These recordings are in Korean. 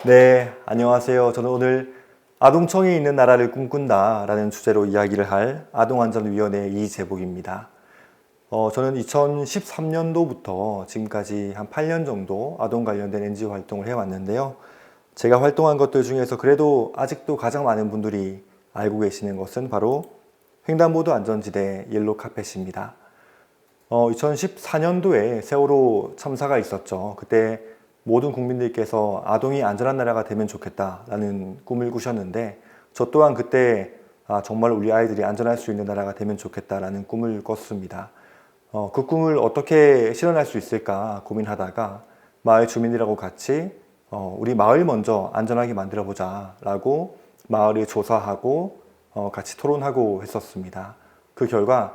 네, 안녕하세요. 저는 오늘 아동청이 있는 나라를 꿈꾼다 라는 주제로 이야기를 할 아동안전위원회 이재복입니다. 저는 2013년도부터 지금까지 한 8년 정도 아동 관련된 NGO 활동을 해왔는데요. 제가 활동한 것들 중에서 그래도 아직도 가장 많은 분들이 알고 계시는 것은 바로 횡단보도 안전지대 옐로카펫입니다. 2014년도에 세월호 참사가 있었죠. 그때 모든 국민들께서 아동이 안전한 나라가 되면 좋겠다라는 꿈을 꾸셨는데 저 또한 그때 정말 우리 아이들이 안전할 수 있는 나라가 되면 좋겠다라는 꿈을 꿨습니다. 그 꿈을 어떻게 실현할 수 있을까 고민하다가 마을 주민들하고 같이 우리 마을 먼저 안전하게 만들어 보자 라고 마을을 조사하고 같이 토론하고 했었습니다. 그 결과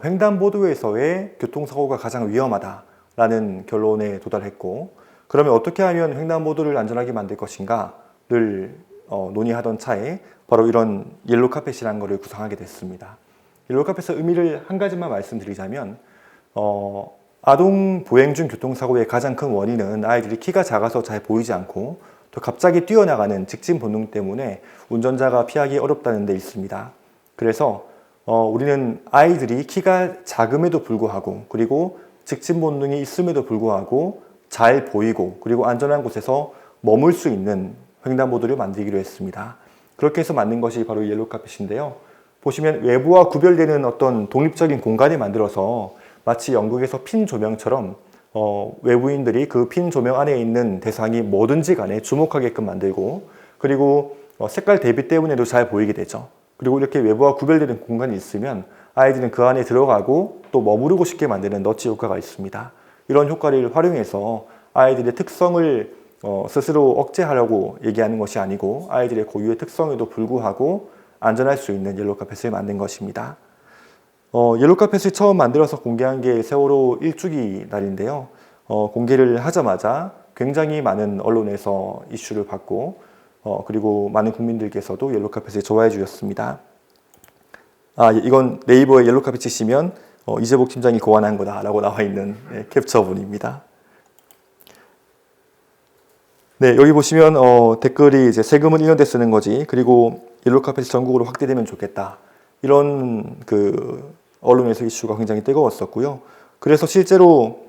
횡단보도에서의 교통사고가 가장 위험하다라는 결론에 도달했고, 그러면 어떻게 하면 횡단보도를 안전하게 만들 것인가를 논의하던 차에 바로 이런 옐로카펫이라는 것을 구상하게 됐습니다. 옐로카펫의 의미를 한 가지만 말씀드리자면 아동 보행 중 교통사고의 가장 큰 원인은 아이들이 키가 작아서 잘 보이지 않고 또 갑자기 뛰어나가는 직진 본능 때문에 운전자가 피하기 어렵다는 데 있습니다. 그래서 우리는 아이들이 키가 작음에도 불구하고 그리고 직진 본능이 있음에도 불구하고 잘 보이고 그리고 안전한 곳에서 머물 수 있는 횡단보도를 만들기로 했습니다. 그렇게 해서 만든 것이 바로 옐로카펫인데요. 보시면 외부와 구별되는 어떤 독립적인 공간을 만들어서 마치 영국에서 핀 조명처럼 외부인들이 그 핀 조명 안에 있는 대상이 뭐든지 간에 주목하게끔 만들고 그리고 색깔 대비 때문에도 잘 보이게 되죠. 그리고 이렇게 외부와 구별되는 공간이 있으면 아이들은 그 안에 들어가고 또 머무르고 싶게 만드는 너치 효과가 있습니다. 이런 효과를 활용해서 아이들의 특성을 스스로 억제하려고 얘기하는 것이 아니고 아이들의 고유의 특성에도 불구하고 안전할 수 있는 옐로카펫을 만든 것입니다. 옐로카펫을 처음 만들어서 공개한 게 세월호 1주기 날인데요. 공개를 하자마자 굉장히 많은 언론에서 이슈를 받고 그리고 많은 국민들께서도 옐로카펫을 좋아해 주셨습니다. 이건 네이버에 옐로카펫 치시면 이재복 팀장이 고안한 거다 라고 나와 있는 캡처본입니다. 네, 여기 보시면 댓글이 이제 세금은 1년 때 쓰는 거지 그리고 옐로카펫이 전국으로 확대되면 좋겠다 이런 언론에서 이슈가 굉장히 뜨거웠었고요. 그래서 실제로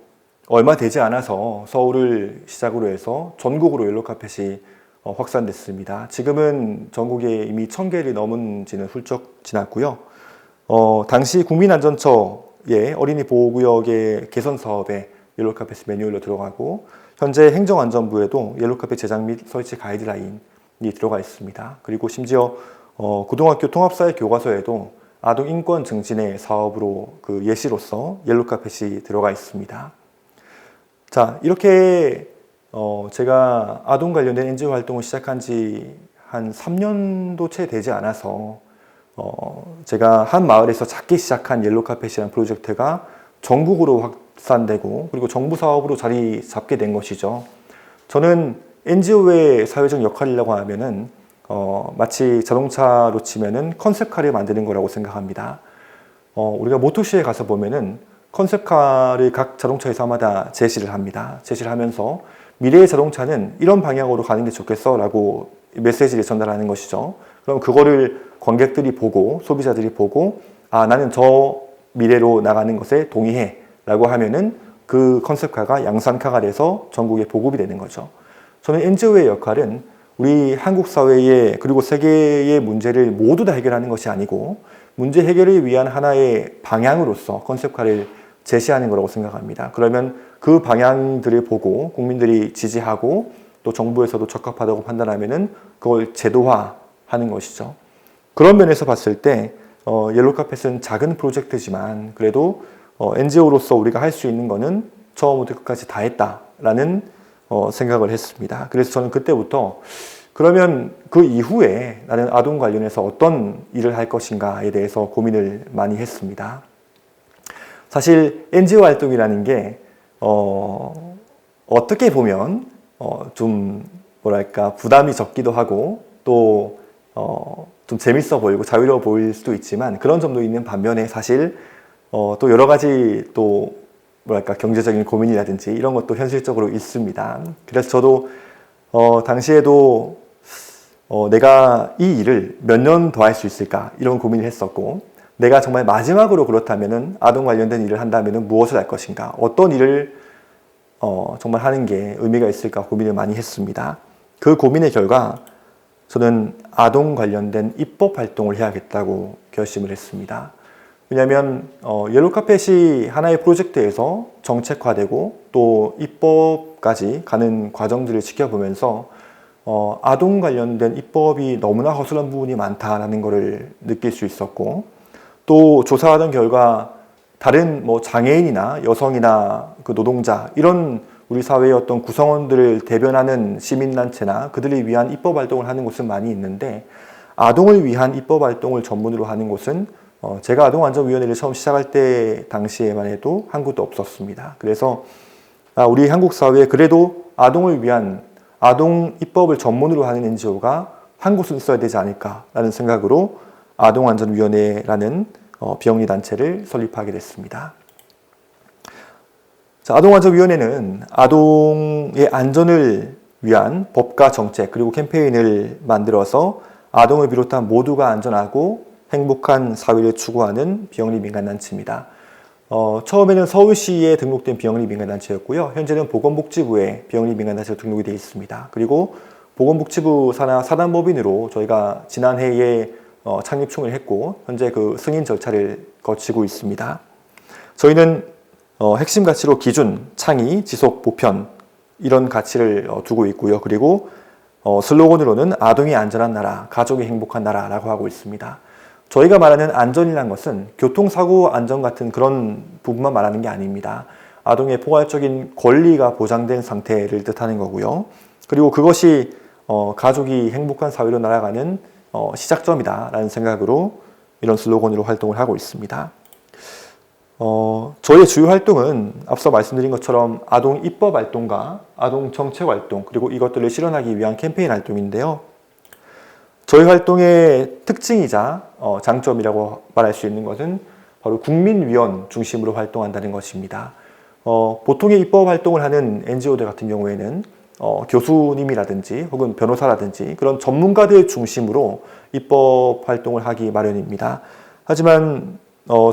얼마 되지 않아서 서울을 시작으로 해서 전국으로 옐로카펫이 확산됐습니다. 지금은 전국에 이미 1000개를 넘은 지는 훌쩍 지났고요. 당시 국민안전처의 어린이 보호구역의 개선 사업에 옐로카펫 매뉴얼로 들어가고 현재 행정안전부에도 옐로카펫 제작 및 설치 가이드라인이 들어가 있습니다. 그리고 심지어 고등학교 통합사회 교과서에도 아동 인권 증진의 사업으로 그 예시로서 옐로카펫이 들어가 있습니다. 자, 이렇게 제가 아동 관련된 NGO 활동을 시작한 지 한 3년도 채 되지 않아서 제가 한 마을에서 작게 시작한 옐로카펫이라는 프로젝트가 전국으로 확산되고 그리고 정부 사업으로 자리 잡게 된 것이죠. 저는 NGO의 사회적 역할이라고 하면은 마치 자동차로 치면은 컨셉카를 만드는 거라고 생각합니다. 우리가 모토쇼에 가서 보면은 컨셉카를 각 자동차 회사마다 제시를 합니다. 제시를 하면서 미래의 자동차는 이런 방향으로 가는 게 좋겠어 라고 메시지를 전달하는 것이죠. 그럼 그거를 관객들이 보고 소비자들이 보고 나는 저 미래로 나가는 것에 동의해 라고 하면은 그 컨셉카가 양산카가 돼서 전국에 보급이 되는 거죠. 저는 NGO의 역할은 우리 한국 사회의 그리고 세계의 문제를 모두 다 해결하는 것이 아니고 문제 해결을 위한 하나의 방향으로서 컨셉카를 제시하는 거라고 생각합니다. 그러면 그 방향들을 보고 국민들이 지지하고 또 정부에서도 적합하다고 판단하면은 그걸 제도화하는 것이죠. 그런 면에서 봤을 때 옐로카펫은 작은 프로젝트지만 그래도 NGO로서 우리가 할 수 있는 거는 처음부터 끝까지 다 했다라는 생각을 했습니다. 그래서 저는 그때부터 그러면 그 이후에 나는 아동 관련해서 어떤 일을 할 것인가에 대해서 고민을 많이 했습니다. 사실 NGO 활동이라는 게 어떻게 보면 좀 뭐랄까 부담이 적기도 하고 또 좀 재밌어 보이고 자유로워 보일 수도 있지만 그런 점도 있는 반면에 사실 또 여러 가지 또 뭐랄까 경제적인 고민이라든지 이런 것도 현실적으로 있습니다. 그래서 저도 당시에도 내가 이 일을 몇 년 더 할 수 있을까 이런 고민을 했었고, 내가 정말 마지막으로 그렇다면은 아동 관련된 일을 한다면은 무엇을 할 것인가, 어떤 일을 정말 하는 게 의미가 있을까 고민을 많이 했습니다. 그 고민의 결과 저는 아동 관련된 입법 활동을 해야겠다고 결심을 했습니다. 왜냐하면 옐로우카펫이 하나의 프로젝트에서 정책화되고 또 입법까지 가는 과정들을 지켜보면서 아동 관련된 입법이 너무나 허술한 부분이 많다라는 것을 느낄 수 있었고, 또 조사하던 결과 다른 장애인이나 여성이나 그 노동자 이런 우리 사회의 어떤 구성원들을 대변하는 시민단체나 그들을 위한 입법 활동을 하는 곳은 많이 있는데, 아동을 위한 입법 활동을 전문으로 하는 곳은 제가 아동안전위원회를 처음 시작할 때 당시에만 해도 한 곳도 없었습니다. 그래서 우리 한국 사회에 그래도 아동을 위한 아동 입법을 전문으로 하는 NGO가 한 곳은 있어야 되지 않을까라는 생각으로 아동안전위원회라는 비영리단체를 설립하게 됐습니다. 자, 아동안전위원회는 아동의 안전을 위한 법과 정책 그리고 캠페인을 만들어서 아동을 비롯한 모두가 안전하고 행복한 사회를 추구하는 비영리 민간단체입니다. 처음에는 서울시에 등록된 비영리 민간단체였고요. 현재는 보건복지부에 비영리 민간단체로 등록이 되어 있습니다. 그리고 보건복지부 산하 사단법인으로 저희가 지난해에 창립총회를 했고, 현재 그 승인 절차를 거치고 있습니다. 저희는 핵심 가치로 기준, 창의, 지속, 보편 이런 가치를 두고 있고요. 그리고 슬로건으로는 아동이 안전한 나라, 가족이 행복한 나라라고 하고 있습니다. 저희가 말하는 안전이라는 것은 교통사고 안전 같은 그런 부분만 말하는 게 아닙니다. 아동의 포괄적인 권리가 보장된 상태를 뜻하는 거고요. 그리고 그것이 가족이 행복한 사회로 날아가는 시작점이다라는 생각으로 이런 슬로건으로 활동을 하고 있습니다. 저희의 주요 활동은 앞서 말씀드린 것처럼 아동 입법 활동과 아동 정책 활동, 그리고 이것들을 실현하기 위한 캠페인 활동인데요. 저희 활동의 특징이자 장점이라고 말할 수 있는 것은 바로 국민위원 중심으로 활동한다는 것입니다. 보통의 입법 활동을 하는 NGO들 같은 경우에는 교수님이라든지 혹은 변호사라든지 그런 전문가들 중심으로 입법 활동을 하기 마련입니다. 하지만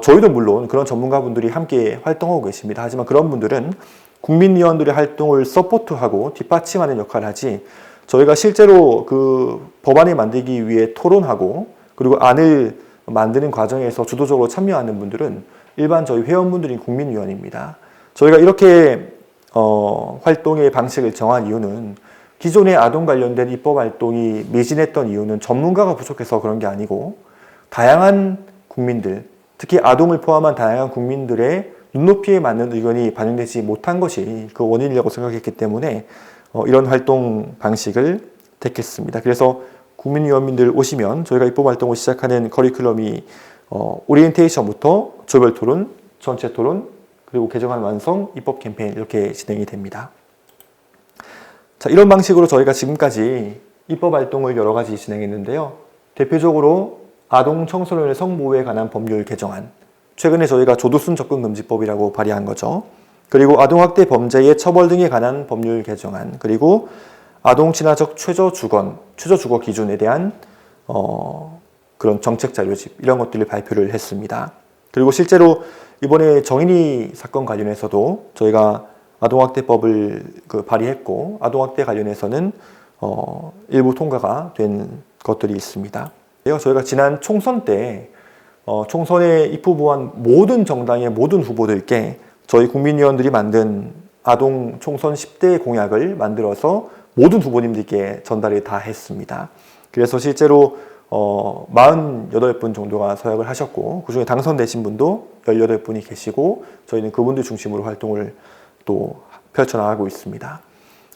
저희도 물론 그런 전문가분들이 함께 활동하고 계십니다. 하지만 그런 분들은 국민위원들의 활동을 서포트하고 뒷받침하는 역할을 하지, 저희가 실제로 그 법안을 만들기 위해 토론하고 그리고 안을 만드는 과정에서 주도적으로 참여하는 분들은 일반 저희 회원분들인 국민위원입니다. 저희가 이렇게 활동의 방식을 정한 이유는 기존의 아동 관련된 입법 활동이 미진했던 이유는 전문가가 부족해서 그런 게 아니고, 다양한 국민들, 특히 아동을 포함한 다양한 국민들의 눈높이에 맞는 의견이 반영되지 못한 것이 그 원인이라고 생각했기 때문에 이런 활동 방식을 택했습니다. 그래서 국민위원님들 오시면 저희가 입법 활동을 시작하는 커리큘럼이 오리엔테이션부터 조별 토론, 전체 토론, 그리고 개정안 완성, 입법 캠페인 이렇게 진행이 됩니다. 자, 이런 방식으로 저희가 지금까지 입법 활동을 여러 가지 진행했는데요. 대표적으로 아동 청소년의 성보호에 관한 법률 개정안, 최근에 저희가 조두순 접근금지법이라고 발의한 거죠. 그리고 아동학대 범죄의 처벌 등에 관한 법률 개정안, 그리고 아동 친화적 최저주거 기준에 대한 그런 정책 자료집, 이런 것들을 발표를 했습니다. 그리고 실제로 이번에 정인이 사건 관련해서도 저희가 아동학대법을 발의했고, 아동학대 관련해서는 일부 통과가 된 것들이 있습니다. 저희가 지난 총선 때 총선에 입후보한 모든 정당의 모든 후보들께 저희 국민위원들이 만든 아동 총선 10대 공약을 만들어서 모든 후보님들께 전달을 다 했습니다. 그래서 실제로 48분 정도가 서약을 하셨고, 그중에 당선되신 분도 18분이 계시고, 저희는 그분들 중심으로 활동을 또 펼쳐나가고 있습니다.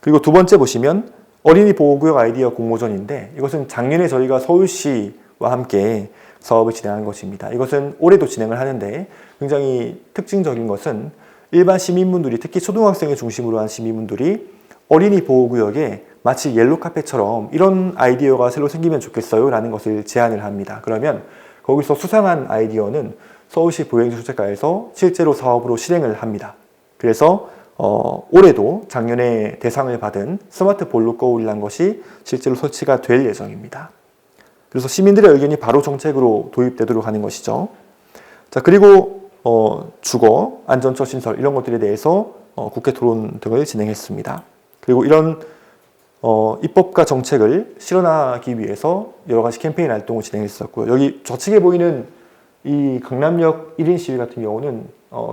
그리고 두 번째 보시면 어린이 보호구역 아이디어 공모전인데, 이것은 작년에 저희가 서울시와 함께 사업을 진행한 것입니다. 이것은 올해도 진행을 하는데, 굉장히 특징적인 것은 일반 시민분들이, 특히 초등학생을 중심으로 한 시민분들이 어린이 보호구역에 마치 옐로카펫처럼 이런 아이디어가 새로 생기면 좋겠어요 라는 것을 제안을 합니다. 그러면 거기서 수상한 아이디어는 서울시 보행정책과에서 실제로 사업으로 실행을 합니다. 그래서 올해도 작년에 대상을 받은 스마트 볼루거울이라는 것이 실제로 설치가 될 예정입니다. 그래서 시민들의 의견이 바로 정책으로 도입되도록 하는 것이죠. 자, 그리고 주거, 안전처 신설 이런 것들에 대해서 국회 토론 등을 진행했습니다. 그리고 이런 입법과 정책을 실현하기 위해서 여러 가지 캠페인 활동을 진행했었고요. 여기 좌측에 보이는 이 강남역 1인 시위 같은 경우는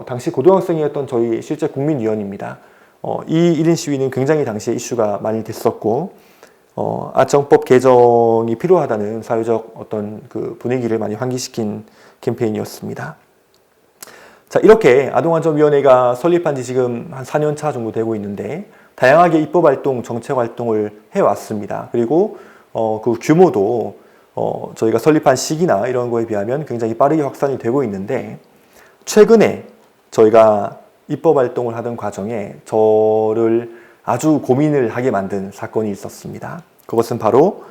당시 고등학생이었던 저희 실제 국민위원입니다. 이 1인 시위는 굉장히 당시에 이슈가 많이 됐었고 아청법 개정이 필요하다는 사회적 어떤 그 분위기를 많이 환기시킨 캠페인이었습니다. 자, 이렇게 아동안전위원회가 설립한 지 지금 한 4년 차 정도 되고 있는데 다양하게 입법활동, 정책활동을 해왔습니다. 그리고 그 규모도 저희가 설립한 시기나 이런 거에 비하면 굉장히 빠르게 확산이 되고 있는데 최근에 저희가 입법활동을 하던 과정에 저를 아주 고민을 하게 만든 사건이 있었습니다. 그것은 바로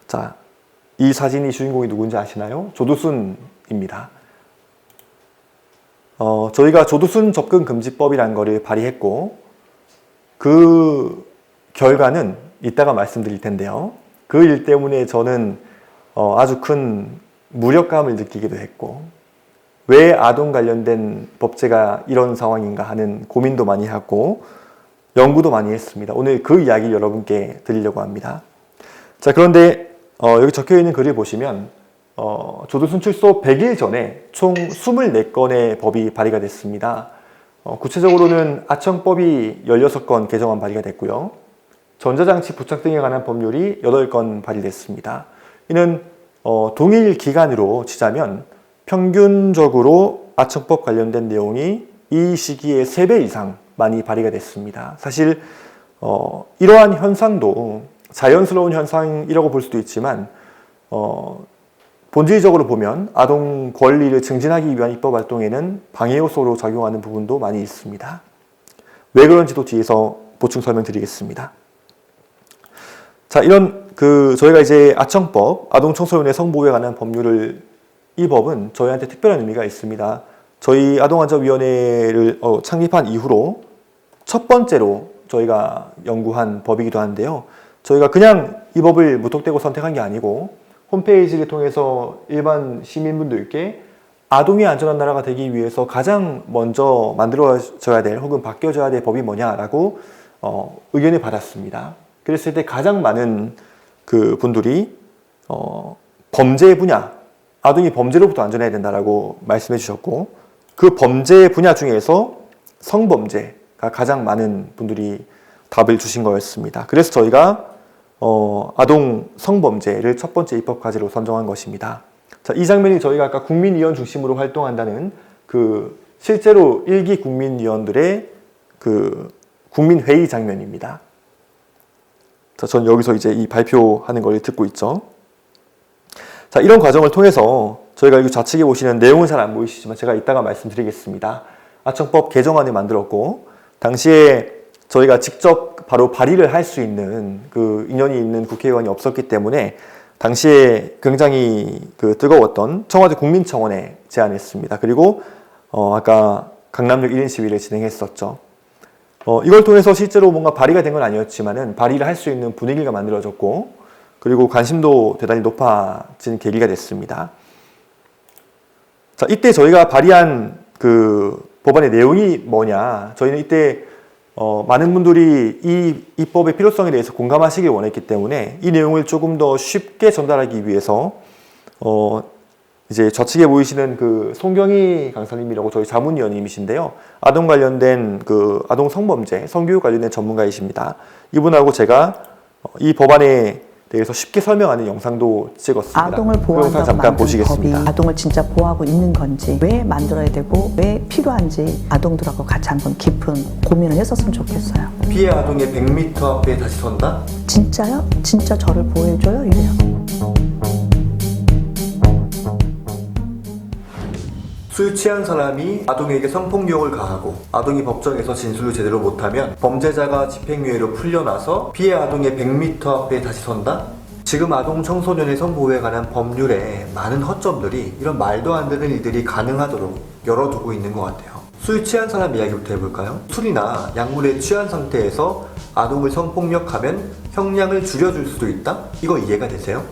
자, 이 사진이 주인공이 누군지 아시나요? 조두순입니다. 저희가 조두순 접근금지법이라는 것을 발의했고 그 결과는 이따가 말씀드릴 텐데요. 그 일 때문에 저는 아주 큰 무력감을 느끼기도 했고 왜 아동 관련된 법제가 이런 상황인가 하는 고민도 많이 하고 연구도 많이 했습니다. 오늘 그 이야기 여러분께 드리려고 합니다. 자, 그런데 여기 적혀있는 글을 보시면 조두순 출소 100일 전에 총 24건의 법이 발의가 됐습니다. 구체적으로는 아청법이 16건 개정안 발의가 됐고요. 전자장치 부착 등에 관한 법률이 8건 발의됐습니다. 이는 동일 기간으로 치자면 평균적으로 아청법 관련된 내용이 이 시기에 3배 이상 많이 발의가 됐습니다. 사실 이러한 현상도 자연스러운 현상이라고 볼 수도 있지만 본질적으로 보면 아동 권리를 증진하기 위한 입법 활동에는 방해 요소로 작용하는 부분도 많이 있습니다. 왜 그런지도 뒤에서 보충 설명드리겠습니다. 자, 이런 저희가 이제 아청법, 아동청소년의 성보호에 관한 법률을 이 법은 저희한테 특별한 의미가 있습니다. 저희 아동안전위원회를 창립한 이후로 첫 번째로 저희가 연구한 법이기도 한데요. 저희가 그냥 이 법을 무턱대고 선택한 게 아니고 홈페이지를 통해서 일반 시민분들께 아동이 안전한 나라가 되기 위해서 가장 먼저 만들어져야 될 혹은 바뀌어져야 될 법이 뭐냐라고 의견을 받았습니다. 그랬을 때 가장 많은 그 분들이 범죄 분야, 아동이 범죄로부터 안전해야 된다라고 말씀해 주셨고 그 범죄 분야 중에서 성범죄가 가장 많은 분들이 답을 주신 거였습니다. 그래서 저희가 아동 성범죄를 첫 번째 입법 과제로 선정한 것입니다. 자, 이 장면이 저희가 아까 국민위원 중심으로 활동한다는 그 실제로 1기 국민위원들의 그 국민회의 장면입니다. 자, 전 여기서 이제 이 발표하는 걸 듣고 있죠. 자, 이런 과정을 통해서 저희가 여기 좌측에 보시는 내용은 잘 안 보이시지만 제가 이따가 말씀드리겠습니다. 아청법 개정안을 만들었고 당시에 저희가 직접 바로 발의를 할 수 있는 그 인연이 있는 국회의원이 없었기 때문에 당시에 굉장히 뜨거웠던 청와대 국민청원에 제안했습니다. 그리고 아까 강남역 1인 시위를 진행했었죠. 이걸 통해서 실제로 뭔가 발의가 된 건 아니었지만은 발의를 할 수 있는 분위기가 만들어졌고 그리고 관심도 대단히 높아진 계기가 됐습니다. 자, 이때 저희가 발의한 그 법안의 내용이 뭐냐? 저희는 이때 많은 분들이 이 입법의 필요성에 대해서 공감하시길 원했기 때문에 이 내용을 조금 더 쉽게 전달하기 위해서 이제 좌측에 보이시는 그 송경희 강사님이라고 저희 자문위원님이신데요. 아동 관련된 그 아동 성범죄, 성교육 관련된 전문가이십니다. 이분하고 제가 이 법안에 대해서 쉽게 설명하는 영상도 찍었습니다. 아동을 보호한다고 잠깐 보시겠습니다. 법이 아동을 진짜 보호하고 있는 건지, 왜 만들어야 되고 왜 필요한지 아동들하고 같이 한번 깊은 고민을 했었으면 좋겠어요. 피해 아동의 100m 앞에 다시 선다? 진짜요? 진짜 저를 보호해줘요? 이래요. 술 취한 사람이 아동에게 성폭력을 가하고 아동이 법정에서 진술을 제대로 못하면 범죄자가 집행유예로 풀려나서 피해 아동의 100m 앞에 다시 선다? 지금 아동 청소년의 성보호에 관한 법률에 많은 허점들이 이런 말도 안 되는 일들이 가능하도록 열어두고 있는 것 같아요. 술 취한 사람 이야기부터 해볼까요? 술이나 약물에 취한 상태에서 아동을 성폭력하면 형량을 줄여줄 수도 있다? 이거 이해가 되세요?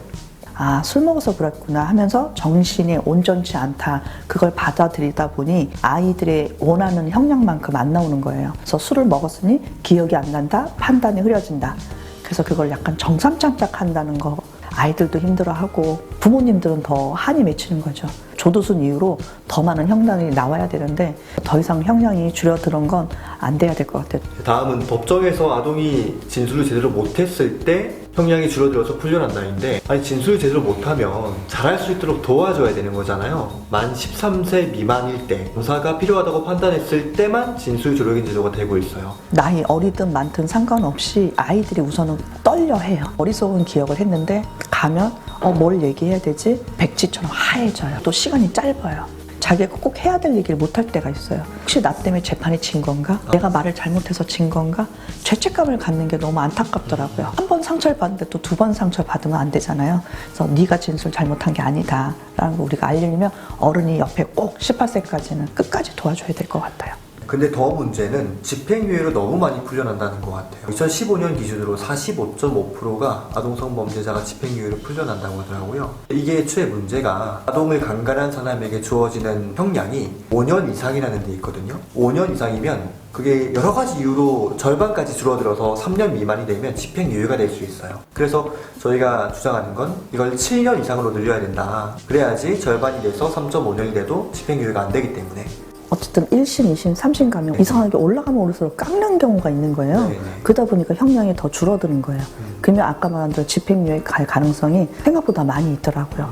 아, 술 먹어서 그랬구나 하면서 정신이 온전치 않다. 그걸 받아들이다 보니 아이들의 원하는 형량만큼 안 나오는 거예요. 그래서 술을 먹었으니 기억이 안 난다, 판단이 흐려진다. 그래서 그걸 약간 정삼창작 한다는 거 아이들도 힘들어하고 부모님들은 더 한이 맺히는 거죠. 조두순 이후로 더 많은 형량이 나와야 되는데 더 이상 형량이 줄어드는 건 안 돼야 될 것 같아요. 다음은 법정에서 아동이 진술을 제대로 못했을 때 형량이 줄어들어서 풀려난다인데, 아니 진술을 제대로 못하면 잘할 수 있도록 도와줘야 되는 거잖아요. 만 13세 미만일 때 조사가 필요하다고 판단했을 때만 진술 조력인 제도가 되고 있어요. 나이 어리든 많든 상관없이 아이들이 우선은 떨려해요. 어리석은 기억을 했는데 가면 뭘 얘기해야 되지? 백지처럼 하얘져요. 또 시간이 짧아요. 자기가 꼭 해야 될 얘기를 못할 때가 있어요. 혹시 나 때문에 재판이 진 건가? 내가 말을 잘못해서 진 건가? 죄책감을 갖는 게 너무 안타깝더라고요. 한 번 상처를 받는데 또 두 번 상처를 받으면 안 되잖아요. 그래서 네가 진술 잘못한 게 아니다 라는 거 우리가 알리려면 어른이 옆에 꼭 18세까지는 끝까지 도와줘야 될 것 같아요. 근데 더 문제는 집행유예로 너무 많이 풀려난다는 것 같아요. 2015년 기준으로 45.5%가 아동성범죄자가 집행유예로 풀려난다고 하더라고요. 이게 애초에 문제가 아동을 강간한 사람에게 주어지는 형량이 5년 이상이라는 데 있거든요. 5년 이상이면 그게 여러 가지 이유로 절반까지 줄어들어서 3년 미만이 되면 집행유예가 될 수 있어요. 그래서 저희가 주장하는 건 이걸 7년 이상으로 늘려야 된다. 그래야지 절반이 돼서 3.5년이 돼도 집행유예가 안 되기 때문에. 어쨌든 1심, 2심, 3심 가면 이상하게 올라가면 올릴수록 깎는 경우가 있는 거예요. 네네. 그러다 보니까 형량이 더 줄어드는 거예요. 그러면 아까 말한 대로 집행유예 갈 가능성이 생각보다 많이 있더라고요.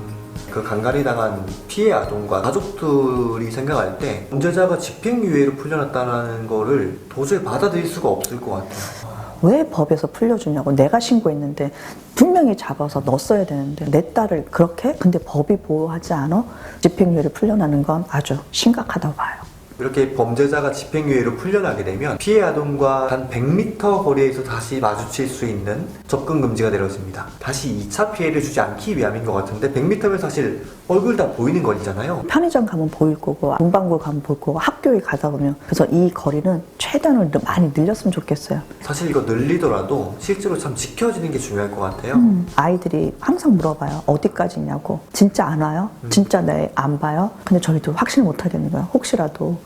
그 강간이 당한 피해 아동과 가족들이 생각할 때 범죄자가 집행유예로 풀려났다는 거를 도저히 받아들일 수가 없을 것 같아요. 왜 법에서 풀려주냐고. 내가 신고했는데 분명히 잡아서 넣었어야 되는데 내 딸을 그렇게? 근데 법이 보호하지 않아? 집행유예를 풀려나는 건 아주 심각하다고 봐요. 이렇게 범죄자가 집행유예로 풀려나게 되면 피해 아동과 단 100m 거리에서 다시 마주칠 수 있는 접근 금지가 내려집니다. 다시 2차 피해를 주지 않기 위함인 것 같은데 100m면 사실 얼굴 다 보이는 거리잖아요. 편의점 가면 보일 거고 문방구 가면 보일 거고 학교에 가다 보면 그래서 이 거리는 최대한을 많이 늘렸으면 좋겠어요. 사실 이거 늘리더라도 실제로 참 지켜지는 게 중요할 것 같아요. 아이들이 항상 물어봐요. 어디까지냐고. 진짜 안 와요? 진짜 내 안 봐요? 근데 저희도 확신을 못 하겠는 거예요. 혹시라도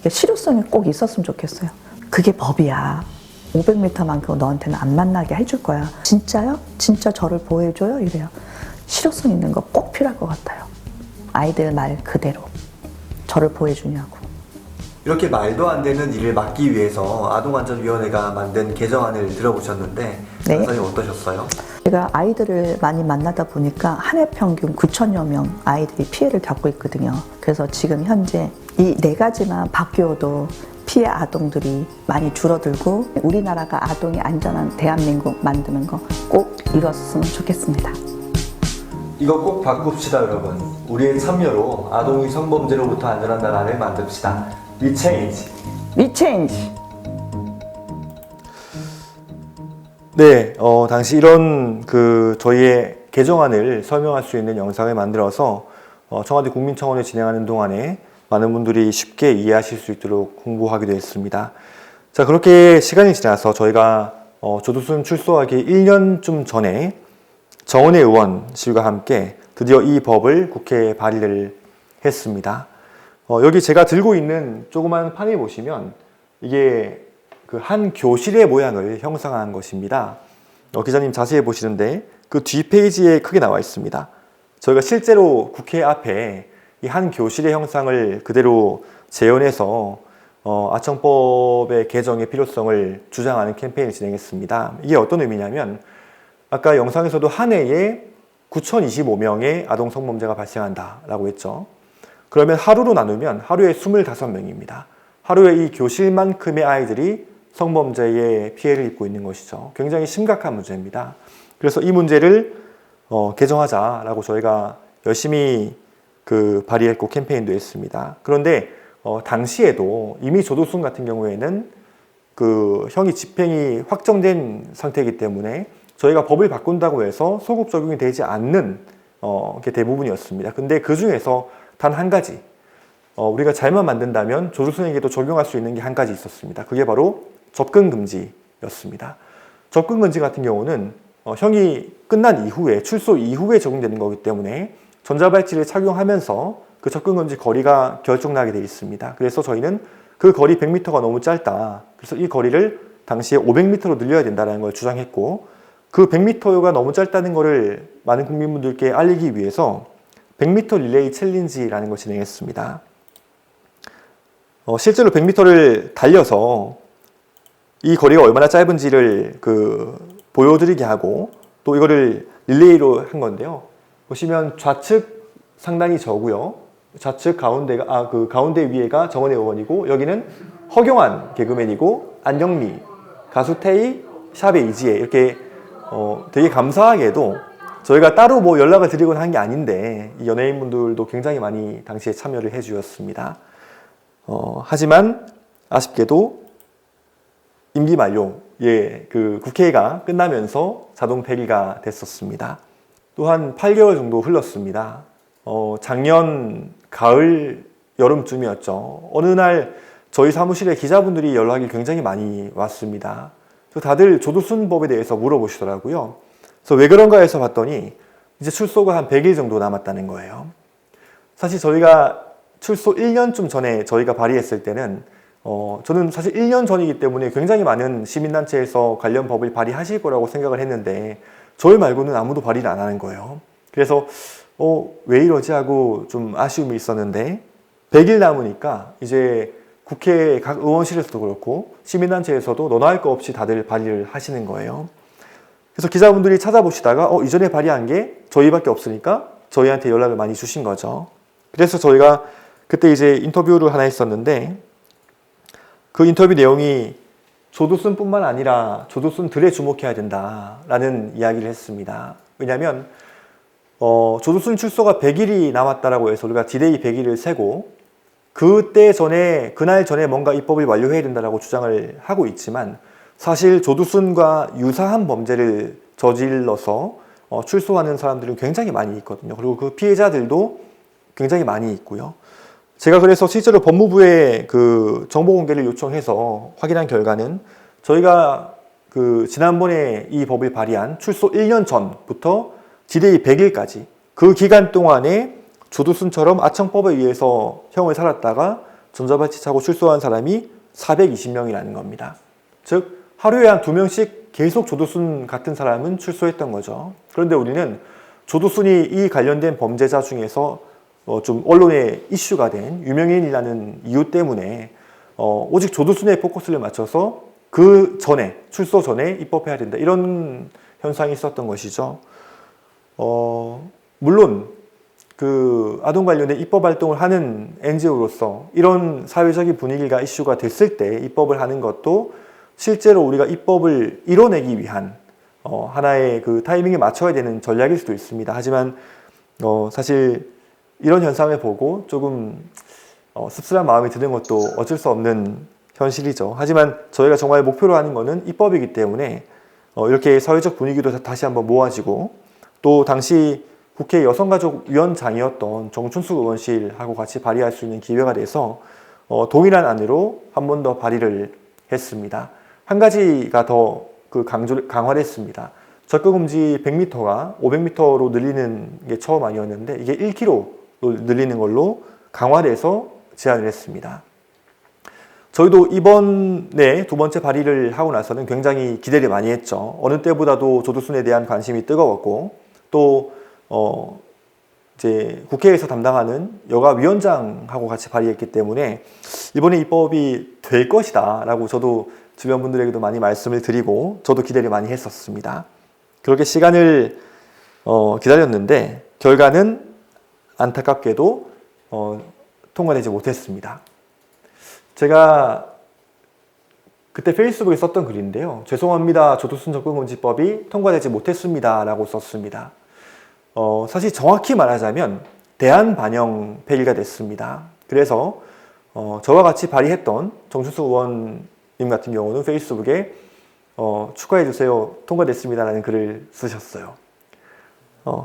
실효성이 꼭 있었으면 좋겠어요. 그게 법이야. 500m만큼 너한테는 안 만나게 해줄 거야. 진짜요? 진짜 저를 보호해줘요? 이래요. 실효성 있는 거 꼭 필요할 것 같아요. 아이들 말 그대로 저를 보호해주냐고. 이렇게 말도 안 되는 일을 막기 위해서 아동안전위원회가 만든 개정안을 들어보셨는데 네. 선생님 어떠셨어요? 제가 아이들을 많이 만나다 보니까 한 해 평균 9천여 명 아이들이 피해를 겪고 있거든요. 그래서 지금 현재 이 4가지만 바뀌어도 피해 아동들이 많이 줄어들고 우리나라가 아동이 안전한 대한민국 만드는 거 꼭 이뤘으면 좋겠습니다. 이거 꼭 바꿉시다 여러분. 우리의 참여로 아동이 성범죄로부터 안전한 나라를 만듭시다. We change. We change. 네, 당시 이런 저희의 개정안을 설명할 수 있는 영상을 만들어서 청와대 국민청원을 진행하는 동안에 많은 분들이 쉽게 이해하실 수 있도록 홍보하기도 했습니다. 자, 그렇게 시간이 지나서 저희가 조두순 출소하기 1년쯤 전에 정은혜 의원실과 함께 드디어 이 법을 국회에 발의를 했습니다. 여기 제가 들고 있는 조그만 판을 보시면 이게 그 한 교실의 모양을 형상한 것입니다. 기자님 자세히 보시는데 그 뒷페이지에 크게 나와 있습니다. 저희가 실제로 국회 앞에 이 한 교실의 형상을 그대로 재현해서 아청법의 개정의 필요성을 주장하는 캠페인을 진행했습니다. 이게 어떤 의미냐면 아까 영상에서도 한 해에 9,025명의 아동 성범죄가 발생한다라고 했죠. 그러면 하루로 나누면 하루에 25명입니다. 하루에 이 교실만큼의 아이들이 성범죄의 피해를 입고 있는 것이죠. 굉장히 심각한 문제입니다. 그래서 이 문제를 개정하자라고 저희가 열심히 발의했고 캠페인도 했습니다. 그런데 당시에도 이미 조두순 같은 경우에는 형이 집행이 확정된 상태이기 때문에 저희가 법을 바꾼다고 해서 소급 적용이 되지 않는 게 대부분이었습니다. 근데 그 중에서 단 한 가지 우리가 잘만 만든다면 조두순에게도 적용할 수 있는 게 한 가지 있었습니다. 그게 바로 접근 금지였습니다. 접근 금지 같은 경우는 형이 끝난 이후에, 출소 이후에 적용되는 거기 때문에 전자발찌를 착용하면서 그 접근 금지 거리가 결정나게 되어 있습니다. 그래서 저희는 그 거리 100m가 너무 짧다. 그래서 이 거리를 당시에 500m로 늘려야 된다는 걸 주장했고, 그 100m가 너무 짧다는 것을 많은 국민분들께 알리기 위해서 100m 릴레이 챌린지라는 걸 진행했습니다. 실제로 100m를 달려서 이 거리가 얼마나 짧은지를 보여드리게 하고, 또 이거를 릴레이로 한 건데요. 보시면 좌측 상당히 저고요. 좌측 가운데가 가운데 위에가 정원의 의원이고, 여기는 허경환 개그맨이고, 안영미, 가수 태희, 샵의 이지혜, 이렇게 되게 감사하게도 저희가 따로 뭐 연락을 드리거나 한 게 아닌데 이 연예인분들도 굉장히 많이 당시에 참여를 해 주셨습니다. 하지만 아쉽게도 임기 만료에 국회가 끝나면서 자동 폐기가 됐었습니다. 또한 8개월 정도 흘렀습니다. 작년 가을 여름쯤이었죠. 어느 날 저희 사무실에 기자분들이 연락이 굉장히 많이 왔습니다. 다들 조두순법에 대해서 물어보시더라고요. 그래서 왜 그런가 해서 봤더니 이제 출소가 한 100일 정도 남았다는 거예요. 사실 저희가 출소 1년쯤 전에 저희가 발의했을 때는 저는 사실 1년 전이기 때문에 굉장히 많은 시민단체에서 관련 법을 발의하실 거라고 생각을 했는데 저희 말고는 아무도 발의를 안 하는 거예요. 그래서 왜 이러지 하고 좀 아쉬움이 있었는데 100일 남으니까 이제 국회 각 의원실에서도 그렇고 시민단체에서도 너나 할 거 없이 다들 발의를 하시는 거예요. 그래서 기자분들이 찾아보시다가 이전에 발의한 게 저희밖에 없으니까 저희한테 연락을 많이 주신 거죠. 그래서 저희가 그때 이제 인터뷰를 하나 했었는데 그 인터뷰 내용이 조두순뿐만 아니라 조두순들에 주목해야 된다라는 이야기를 했습니다. 왜냐하면 조두순 출소가 100일이 남았다라고 해서 우리가 디데이 100일을 세고 그날 전에 뭔가 입법을 완료해야 된다라고 주장을 하고 있지만 사실 조두순과 유사한 범죄를 저질러서 출소하는 사람들은 굉장히 많이 있거든요. 그리고 그 피해자들도 굉장히 많이 있고요. 제가 그래서 실제로 법무부에 정보 공개를 요청해서 확인한 결과는 저희가 지난번에 이 법을 발의한 출소 1년 전부터 디데이 100일까지 그 기간 동안에 조두순처럼 아청법에 의해서 형을 살았다가 전자발찌 차고 출소한 사람이 420명이라는 겁니다. 즉 하루에 한 2명씩 계속 조두순 같은 사람은 출소했던 거죠. 그런데 우리는 조두순이 이 관련된 범죄자 중에서 좀 언론에 이슈가 된 유명인이라는 이유 때문에 오직 조두순에 포커스를 맞춰서 출소 전에 입법해야 된다, 이런 현상이 있었던 것이죠. 물론 아동 관련된 입법 활동을 하는 NGO로서 이런 사회적인 분위기가 이슈가 됐을 때 입법을 하는 것도 실제로 우리가 입법을 이뤄내기 위한 하나의 타이밍에 맞춰야 되는 전략일 수도 있습니다. 하지만 사실 이런 현상을 보고 조금 씁쓸한 마음이 드는 것도 어쩔 수 없는 현실이죠. 하지만 저희가 정말 목표로 하는 것은 입법이기 때문에 이렇게 사회적 분위기도 다시 한번 모아지고, 또 당시 국회 여성가족위원장이었던 정춘숙 의원실하고 같이 발의할 수 있는 기회가 돼서 동일한 안으로 한 번 더 발의를 했습니다. 한 가지가 더 강화를 했습니다. 접근금지 100m가 500m로 늘리는 게 처음 아니었는데 이게 1km로 늘리는 걸로 강화를 해서 제안을 했습니다. 저희도 이번에 두 번째 발의를 하고 나서는 굉장히 기대를 많이 했죠. 어느 때보다도 조두순에 대한 관심이 뜨거웠고, 또 이제 국회에서 담당하는 여가위원장하고 같이 발의했기 때문에 이번에 입법이 될 것이다 라고 저도 주변 분들에게도 많이 말씀을 드리고 저도 기대를 많이 했었습니다. 그렇게 시간을 기다렸는데 결과는 안타깝게도 통과되지 못했습니다. 제가 그때 페이스북에 썼던 글인데요. 죄송합니다. 조두순 접근금지법이 통과되지 못했습니다 라고 썼습니다. 사실 정확히 말하자면 대안반영 폐기가 됐습니다. 그래서 저와 같이 발의했던 정춘숙 의원님 같은 경우는 페이스북에 축하해주세요, 통과됐습니다 라는 글을 쓰셨어요.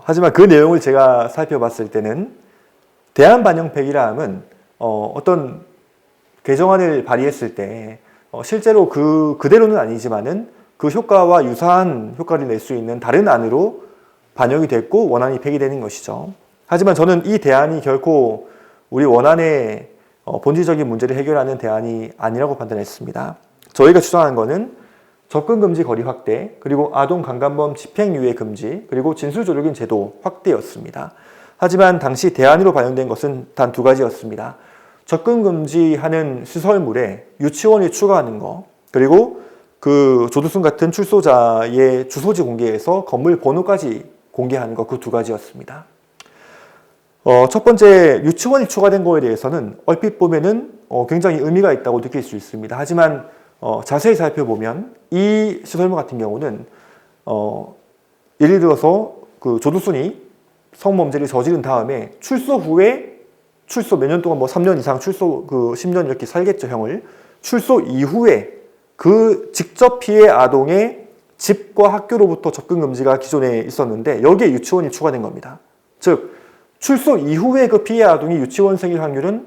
하지만 그 내용을 제가 살펴봤을 때는 대안반영 폐기라 함은 어떤 개정안을 발의했을 때 실제로 그대로는 아니지만은 그 효과와 유사한 효과를 낼 수 있는 다른 안으로 반영이 됐고 원안이 폐기되는 것이죠. 하지만 저는 이 대안이 결코 우리 원안의 본질적인 문제를 해결하는 대안이 아니라고 판단했습니다. 저희가 주장한 것은 접근금지 거리 확대, 그리고 아동 강간범 집행유예 금지, 그리고 진술조력인 제도 확대였습니다. 하지만 당시 대안으로 반영된 것은 단 두 가지였습니다. 접근금지하는 시설물에 유치원을 추가하는 것, 그리고 그 조두순 같은 출소자의 주소지 공개해서 건물 번호까지 공개하는 것, 그 두 가지였습니다. 첫 번째 유치원이 추가된 거에 대해서는 얼핏 보면은 굉장히 의미가 있다고 느낄 수 있습니다. 하지만 자세히 살펴보면 이 시설물 같은 경우는 예를 들어서 그 조두순이 성범죄를 저지른 다음에 출소 후에 출소 몇 년 동안 뭐 3년 이상 출소 그 10년 이렇게 살겠죠, 형을. 출소 이후에 그 직접 피해 아동의 집과 학교로부터 접근 금지가 기존에 있었는데 여기에 유치원이 추가된 겁니다. 즉 출소 이후에 그 피해 아동이 유치원생일 확률은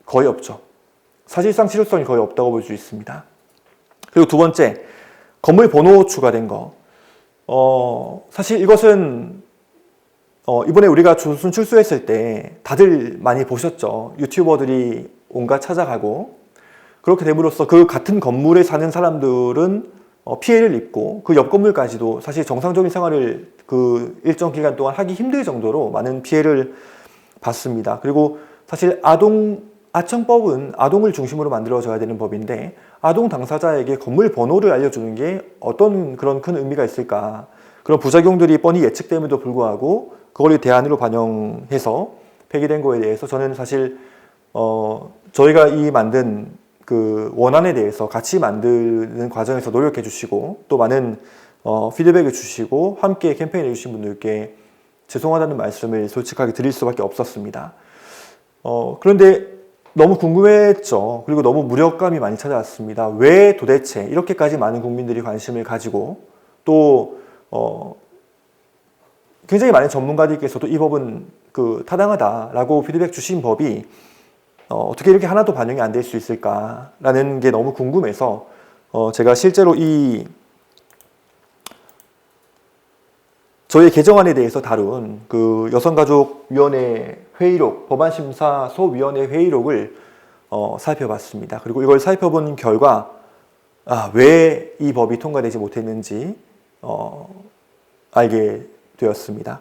거의 없죠. 사실상 실효성이 거의 없다고 볼 수 있습니다. 그리고 두 번째, 건물 번호 추가된 거. 사실 이것은 이번에 우리가 조두순 출소했을 때 다들 많이 보셨죠. 유튜버들이 온갖 찾아가고 그렇게 됨으로써 그 같은 건물에 사는 사람들은 피해를 입고 그 옆 건물까지도 사실 정상적인 생활을 그 일정 기간 동안 하기 힘들 정도로 많은 피해를 받습니다. 그리고 사실 아청법은 아동을 중심으로 만들어져야 되는 법인데 아동 당사자에게 건물 번호를 알려주는 게 어떤 그런 큰 의미가 있을까, 그런 부작용들이 뻔히 예측됨에도 불구하고 그걸 대안으로 반영해서 폐기된 거에 대해서 저는 사실 저희가 이 만든 그 원안에 대해서 같이 만드는 과정에서 노력해 주시고 또 많은 피드백을 주시고 함께 캠페인해 주신 분들께 죄송하다는 말씀을 솔직하게 드릴 수밖에 없었습니다. 그런데 너무 궁금했죠. 그리고 너무 무력감이 많이 찾아왔습니다. 왜 도대체 이렇게까지 많은 국민들이 관심을 가지고 또 굉장히 많은 전문가들께서도 이 법은 타당하다라고 피드백 주신 법이 어떻게 이렇게 하나도 반영이 안 될 수 있을까라는 게 너무 궁금해서 제가 실제로 저희 개정안에 대해서 다룬 그 여성가족위원회 회의록, 법안심사소위원회 회의록을 살펴봤습니다. 그리고 이걸 살펴본 결과 왜 이 법이 통과되지 못했는지 알게 되었습니다.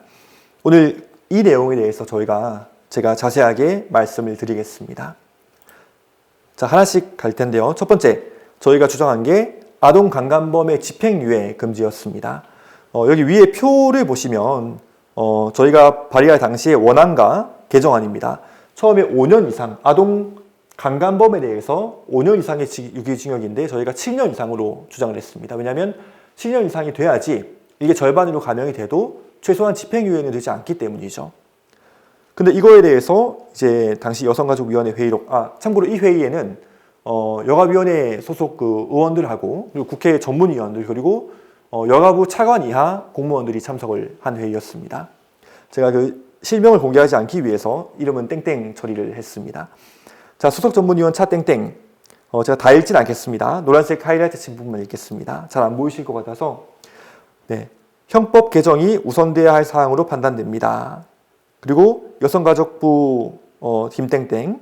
오늘 이 내용에 대해서 제가 자세하게 말씀을 드리겠습니다. 자, 하나씩 갈 텐데요. 첫 번째, 저희가 주장한 게 아동 강간범의 집행유예 금지였습니다. 여기 위에 표를 보시면 저희가 발의할 당시의 원안과 개정안입니다. 처음에 5년 이상, 아동 강간범에 대해서 5년 이상의 유기징역인데 저희가 7년 이상으로 주장을 했습니다. 왜냐하면 7년 이상이 돼야지 이게 절반으로 감형이 돼도 최소한 집행유예는 되지 않기 때문이죠. 근데 이거에 대해서 이제 당시 여성가족위원회 회의록, 참고로 이 회의에는 여가위원회 소속 그 의원들하고 그리고 국회 전문위원들 그리고 여가부 차관 이하 공무원들이 참석을 한 회의였습니다. 제가 그 실명을 공개하지 않기 위해서 이름은 땡땡 처리를 했습니다. 자, 수석 전문위원 차 땡땡. 제가 다 읽진 않겠습니다. 노란색 하이라이트 친 부분만 읽겠습니다. 잘 안 보이실 것 같아서. 네, 형법 개정이 우선돼야 할 사항으로 판단됩니다. 그리고 여성가족부 김땡땡.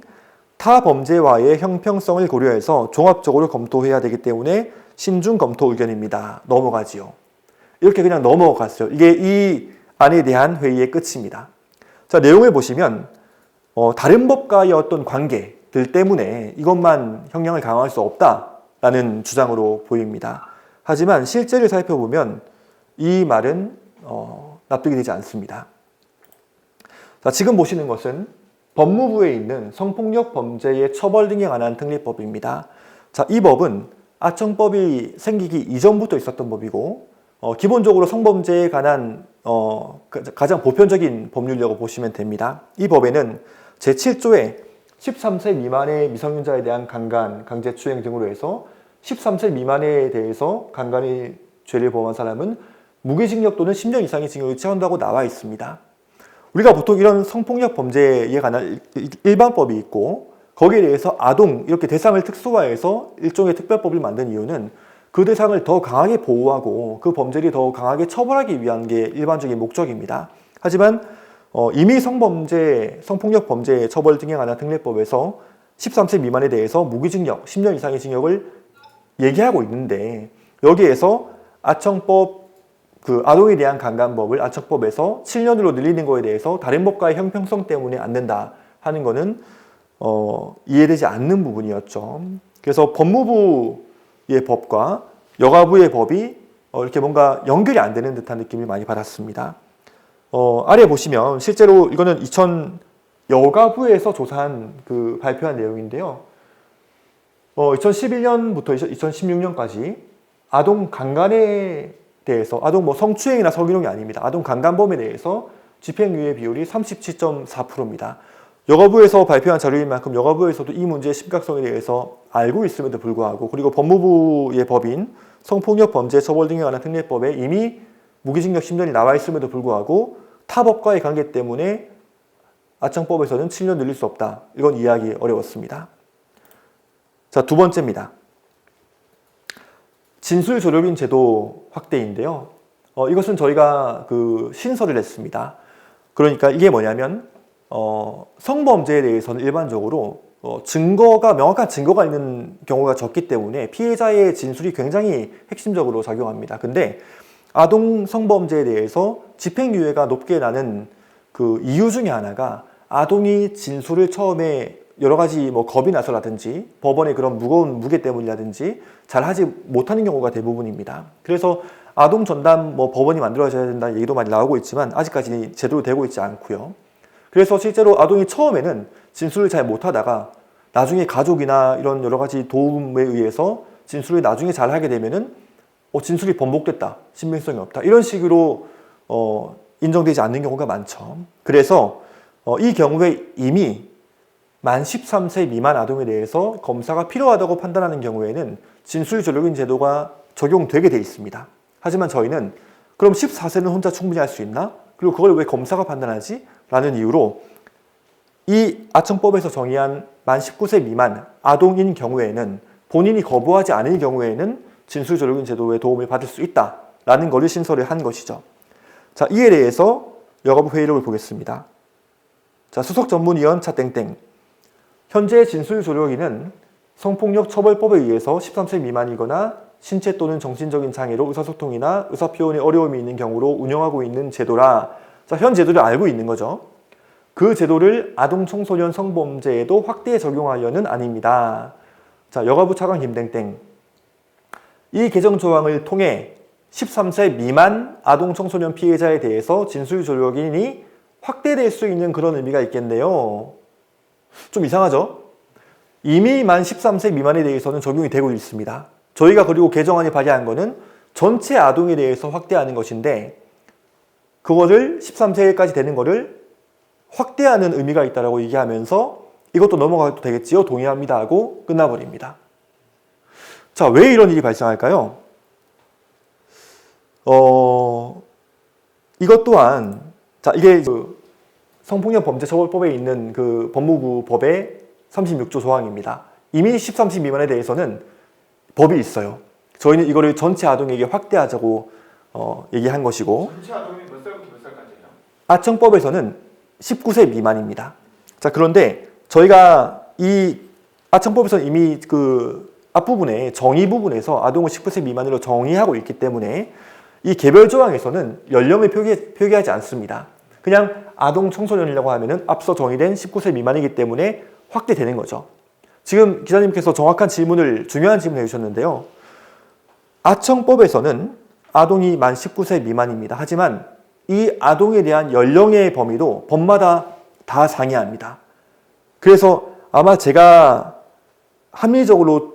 타 범죄와의 형평성을 고려해서 종합적으로 검토해야 되기 때문에 신중 검토 의견입니다. 넘어가지요. 이렇게 그냥 넘어갔어요. 이게 이 안에 대한 회의의 끝입니다. 자, 내용을 보시면 다른 법과의 어떤 관계들 때문에 이것만 형량을 강화할 수 없다라는 주장으로 보입니다. 하지만 실제를 살펴보면 이 말은 납득이 되지 않습니다. 자, 지금 보시는 것은 법무부에 있는 성폭력 범죄의 처벌 등에 관한 특례법입니다. 자, 이 법은 아청법이 생기기 이전부터 있었던 법이고 기본적으로 성범죄에 관한 가장 보편적인 법률이라고 보시면 됩니다. 이 법에는 제7조에 13세 미만의 미성년자에 대한 강간, 강제추행 등으로 해서 13세 미만에 대해서 강간의 죄를 범한 사람은 무기징역 또는 10년 이상의 징역을 처한다고 나와 있습니다. 우리가 보통 이런 성폭력 범죄에 관한 일반법이 있고 거기에 대해서 아동 이렇게 대상을 특수화해서 일종의 특별법을 만든 이유는 그 대상을 더 강하게 보호하고 그 범죄를 더 강하게 처벌하기 위한 게 일반적인 목적입니다. 하지만 이미 성범죄, 성폭력 범죄 처벌 등에 관한 특례법에서 13세 미만에 대해서 무기징역, 10년 이상의 징역을 얘기하고 있는데 여기에서 아청법 그 아동에 대한 강간법을 아청법에서 7년으로 늘리는 거에 대해서 다른 법과의 형평성 때문에 안 된다 하는 거는 이해되지 않는 부분이었죠. 그래서 법무부의 법과 여가부의 법이 이렇게 뭔가 연결이 안 되는 듯한 느낌을 많이 받았습니다. 아래 보시면 실제로 이거는 여가부에서 조사한 그 발표한 내용인데요. 2011년부터 2016년까지 아동 강간에 대해서 아동 성추행이나 성희롱이 아닙니다. 아동 강간범에 대해서 집행유예 비율이 37.4%입니다. 여가부에서 발표한 자료인 만큼 여가부에서도 이 문제의 심각성에 대해서 알고 있음에도 불구하고 그리고 법무부의 법인 성폭력 범죄 처벌 등에 관한 특례법에 이미 무기징역 10년이 나와 있음에도 불구하고 타 법과의 관계 때문에 아청법에서는 7년 늘릴 수 없다. 이건 이해하기 어려웠습니다. 자, 두 번째입니다. 진술조력인 제도 확대인데요. 이것은 저희가 신설을 했습니다. 그러니까 이게 뭐냐면 성범죄에 대해서는 일반적으로 명확한 증거가 있는 경우가 적기 때문에 피해자의 진술이 굉장히 핵심적으로 작용합니다. 근데 아동 성범죄에 대해서 집행유예가 높게 나는 그 이유 중에 하나가 아동이 진술을 처음에 여러 가지 겁이 나서라든지 법원의 그런 무거운 무게 때문이라든지 잘 하지 못하는 경우가 대부분입니다. 그래서 아동 전담 법원이 만들어져야 된다는 얘기도 많이 나오고 있지만 아직까지 제대로 되고 있지 않고요. 그래서 실제로 아동이 처음에는 진술을 잘 못하다가 나중에 가족이나 이런 여러 가지 도움에 의해서 진술을 나중에 잘 하게 되면은 진술이 번복됐다, 신빙성이 없다 이런 식으로 인정되지 않는 경우가 많죠. 그래서 이 경우에 이미 만 13세 미만 아동에 대해서 검사가 필요하다고 판단하는 경우에는 진술조력인 제도가 적용되게 돼 있습니다. 하지만 저희는 그럼 14세는 혼자 충분히 할 수 있나? 그리고 그걸 왜 검사가 판단하지? 라는 이유로 이 아청법에서 정의한 만 19세 미만 아동인 경우에는 본인이 거부하지 않을 경우에는 진술조력인 제도의 도움을 받을 수 있다라는 것을 신설을 한 것이죠. 자, 이에 대해서 여가부 회의록을 보겠습니다. 자, 수석 전문위원 차땡땡. 현재 진술조력인은 성폭력 처벌법에 의해서 13세 미만이거나 신체 또는 정신적인 장애로 의사소통이나 의사표현에 어려움이 있는 경우로 운영하고 있는 제도라. 자, 현 제도를 알고 있는 거죠. 그 제도를 아동 청소년 성범죄에도 확대 적용하려는 아닙니다. 자, 여가부 차관 김땡땡. 이 개정 조항을 통해 13세 미만 아동 청소년 피해자에 대해서 진술조력인이 확대될 수 있는 그런 의미가 있겠네요. 좀 이상하죠? 이미 만 13세 미만에 대해서는 적용이 되고 있습니다. 저희가 그리고 개정안이 발의한 거는 전체 아동에 대해서 확대하는 것인데 그거를 13세까지 되는 거를 확대하는 의미가 있다고 얘기하면서 이것도 넘어가도 되겠지요? 동의합니다 하고 끝나버립니다. 자, 왜 이런 일이 발생할까요? 이것 또한 자, 이게 성폭력 범죄 처벌법에 있는 그 법무부 법의 36조 조항입니다. 이미 13세 미만에 대해서는 법이 있어요. 저희는 이거를 전체 아동에게 확대하자고 얘기한 것이고 전체 아동이 몇 살부터 몇 살까지요? 아청법에서는 19세 미만입니다. 자, 그런데 저희가 이 아청법에서는 이미 그 앞부분에 정의 부분에서 아동을 19세 미만으로 정의하고 있기 때문에 이 개별 조항에서는 연령을 표기하지 않습니다. 그냥 아동 청소년이라고 하면은 앞서 정의된 19세 미만이기 때문에 확대되는 거죠. 지금 기자님께서 정확한 중요한 질문을 해주셨는데요. 아청법에서는 아동이 만 19세 미만입니다. 하지만 이 아동에 대한 연령의 범위도 법마다 다 상이합니다. 그래서 아마 제가 합리적으로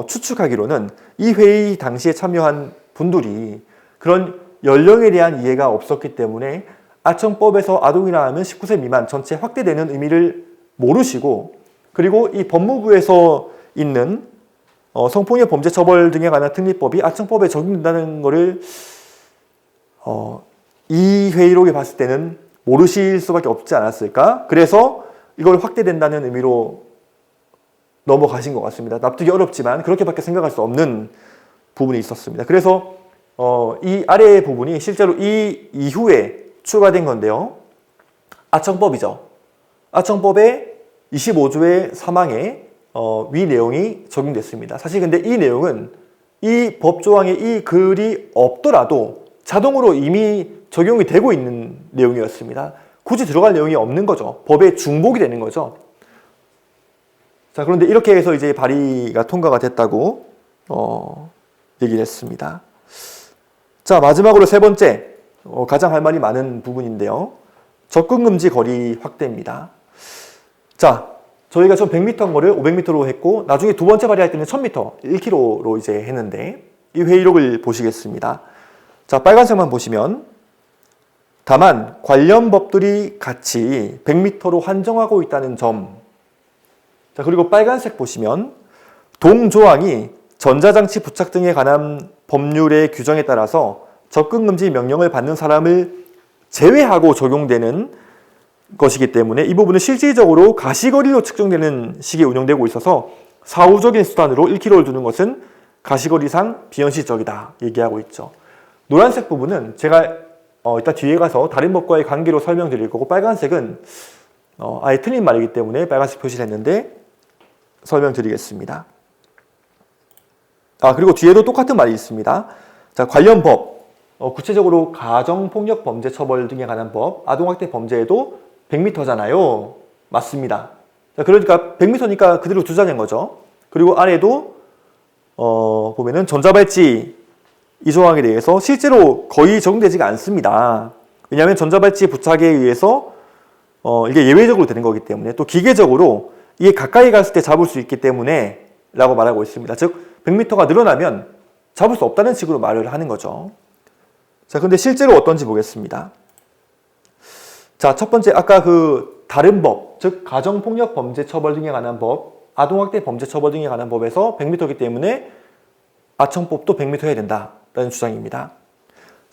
추측하기로는 이 회의 당시에 참여한 분들이 그런 연령에 대한 이해가 없었기 때문에 아청법에서 아동이라 하면 19세 미만 전체 확대되는 의미를 모르시고 그리고 이 법무부에서 있는 성폭력 범죄 처벌 등에 관한 특례법이 아청법에 적용된다는 것을 이 회의록에 봤을 때는 모르실 수밖에 없지 않았을까? 그래서 이걸 확대된다는 의미로 넘어가신 것 같습니다. 납득이 어렵지만 그렇게밖에 생각할 수 없는 부분이 있었습니다. 그래서 이 아래 부분이 실제로 이 이후에 추가된 건데요. 아청법이죠. 아청법의 25조의 3항에 위 내용이 적용됐습니다. 사실 근데 이 내용은 이 법조항에 이 글이 없더라도 자동으로 이미 적용이 되고 있는 내용이었습니다. 굳이 들어갈 내용이 없는 거죠. 법의 중복이 되는 거죠. 자, 그런데 이렇게 해서 이제 발의가 통과가 됐다고 얘기를 했습니다. 자, 마지막으로 세 번째, 가장 할 말이 많은 부분인데요. 접근금지 거리 확대입니다. 자, 저희가 전 100m인 거를 500m로 했고, 나중에 두 번째 발의할 때는 1000m, 1km로 이제 했는데, 이 회의록을 보시겠습니다. 자, 빨간색만 보시면, 다만 관련 법들이 같이 100m로 한정하고 있다는 점. 자, 그리고 빨간색 보시면, 동조항이 전자장치 부착 등에 관한 법률의 규정에 따라서 접근금지 명령을 받는 사람을 제외하고 적용되는 것이기 때문에 이 부분은 실질적으로 가시거리로 측정되는 식이 운영되고 있어서 사후적인 수단으로 1km를 두는 것은 가시거리상 비현실적이다 얘기하고 있죠. 노란색 부분은 제가 이따 뒤에 가서 다른 법과의 관계로 설명드릴 거고, 빨간색은 아예 틀린 말이기 때문에 빨간색 표시를 했는데 설명드리겠습니다. 그리고 뒤에도 똑같은 말이 있습니다. 자, 관련 법, 구체적으로 가정폭력범죄 처벌 등에 관한 법, 아동학대 범죄에도 100m잖아요. 맞습니다. 자, 그러니까 100m니까 그대로 두자는 거죠. 그리고 아래도 보면은 전자발찌 이 조항에 대해서 실제로 거의 적용되지가 않습니다. 왜냐하면 전자발찌 부착에 의해서 이게 예외적으로 되는 거기 때문에, 또 기계적으로 이게 가까이 갔을 때 잡을 수 있기 때문에 라고 말하고 있습니다. 즉 100m가 늘어나면 잡을 수 없다는 식으로 말을 하는 거죠. 자, 근데 실제로 어떤지 보겠습니다. 자, 첫 번째, 아까 그 다른 법, 즉 가정폭력 범죄 처벌 등에 관한 법, 아동학대 범죄 처벌 등에 관한 법에서 100m이기 때문에 아청법도 100m 해야 된다라는 주장입니다.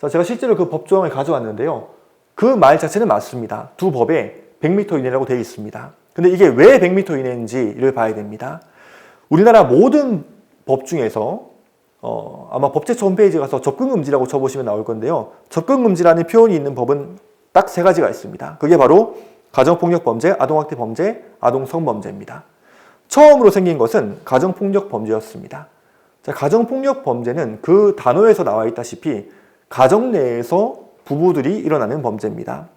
자, 제가 실제로 그 법조항을 가져왔는데요. 그 말 자체는 맞습니다. 두 법에 100m 이내라고 되어 있습니다. 근데 이게 왜 100m 이내인지를 봐야 됩니다. 우리나라 모든 법 중에서 아마 법제처 홈페이지 가서 접근금지라고 쳐보시면 나올 건데요. 접근금지라는 표현이 있는 법은 딱 세 가지가 있습니다. 그게 바로 가정폭력범죄, 아동학대범죄, 아동성범죄입니다. 처음으로 생긴 것은 가정폭력범죄였습니다. 자, 가정폭력범죄는 그 단어에서 나와 있다시피 가정 내에서 부부들이 일어나는 범죄입니다.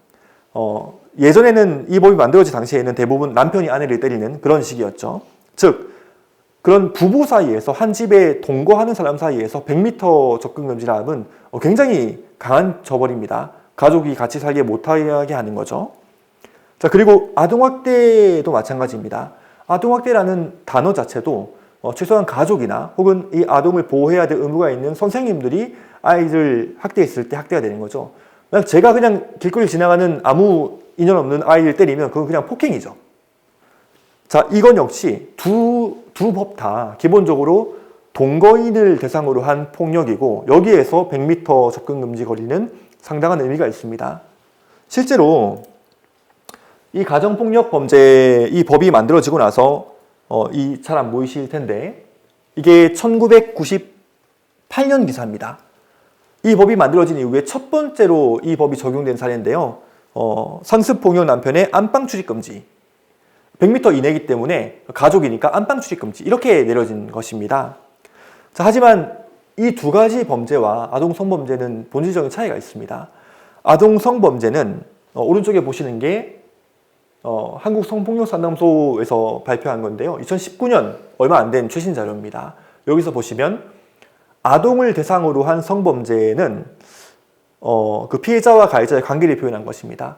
예전에는 이 법이 만들어진 당시에는 대부분 남편이 아내를 때리는 그런 식이었죠. 즉 그런 부부 사이에서, 한 집에 동거하는 사람 사이에서 100m 접근금지라는 굉장히 강한 처벌입니다. 가족이 같이 살게 못하게 하는 거죠. 자, 그리고 아동학대도 마찬가지입니다. 아동학대라는 단어 자체도 최소한 가족이나 혹은 이 아동을 보호해야 될 의무가 있는 선생님들이 아이를 학대했을 때 학대가 되는 거죠. 제가 그냥 길거리 지나가는 아무 인연 없는 아이를 때리면 그건 그냥 폭행이죠. 자, 이건 역시 두 법 다 기본적으로 동거인을 대상으로 한 폭력이고, 여기에서 100m 접근금지 거리는 상당한 의미가 있습니다. 실제로 이 가정폭력범죄 이 법이 만들어지고 나서 이 잘 안 보이실 텐데 이게 1998년 기사입니다. 이 법이 만들어진 이후에 첫 번째로 이 법이 적용된 사례인데요. 상습폭력 남편의 안방 출입금지. 100m 이내이기 때문에 가족이니까 안방 출입금지 이렇게 내려진 것입니다. 자, 하지만 이 두 가지 범죄와 아동성범죄는 본질적인 차이가 있습니다. 아동성범죄는 오른쪽에 보시는 게 한국성폭력상담소에서 발표한 건데요. 2019년 얼마 안 된 최신 자료입니다. 여기서 보시면 아동을 대상으로 한 성범죄는 그 피해자와 가해자의 관계를 표현한 것입니다.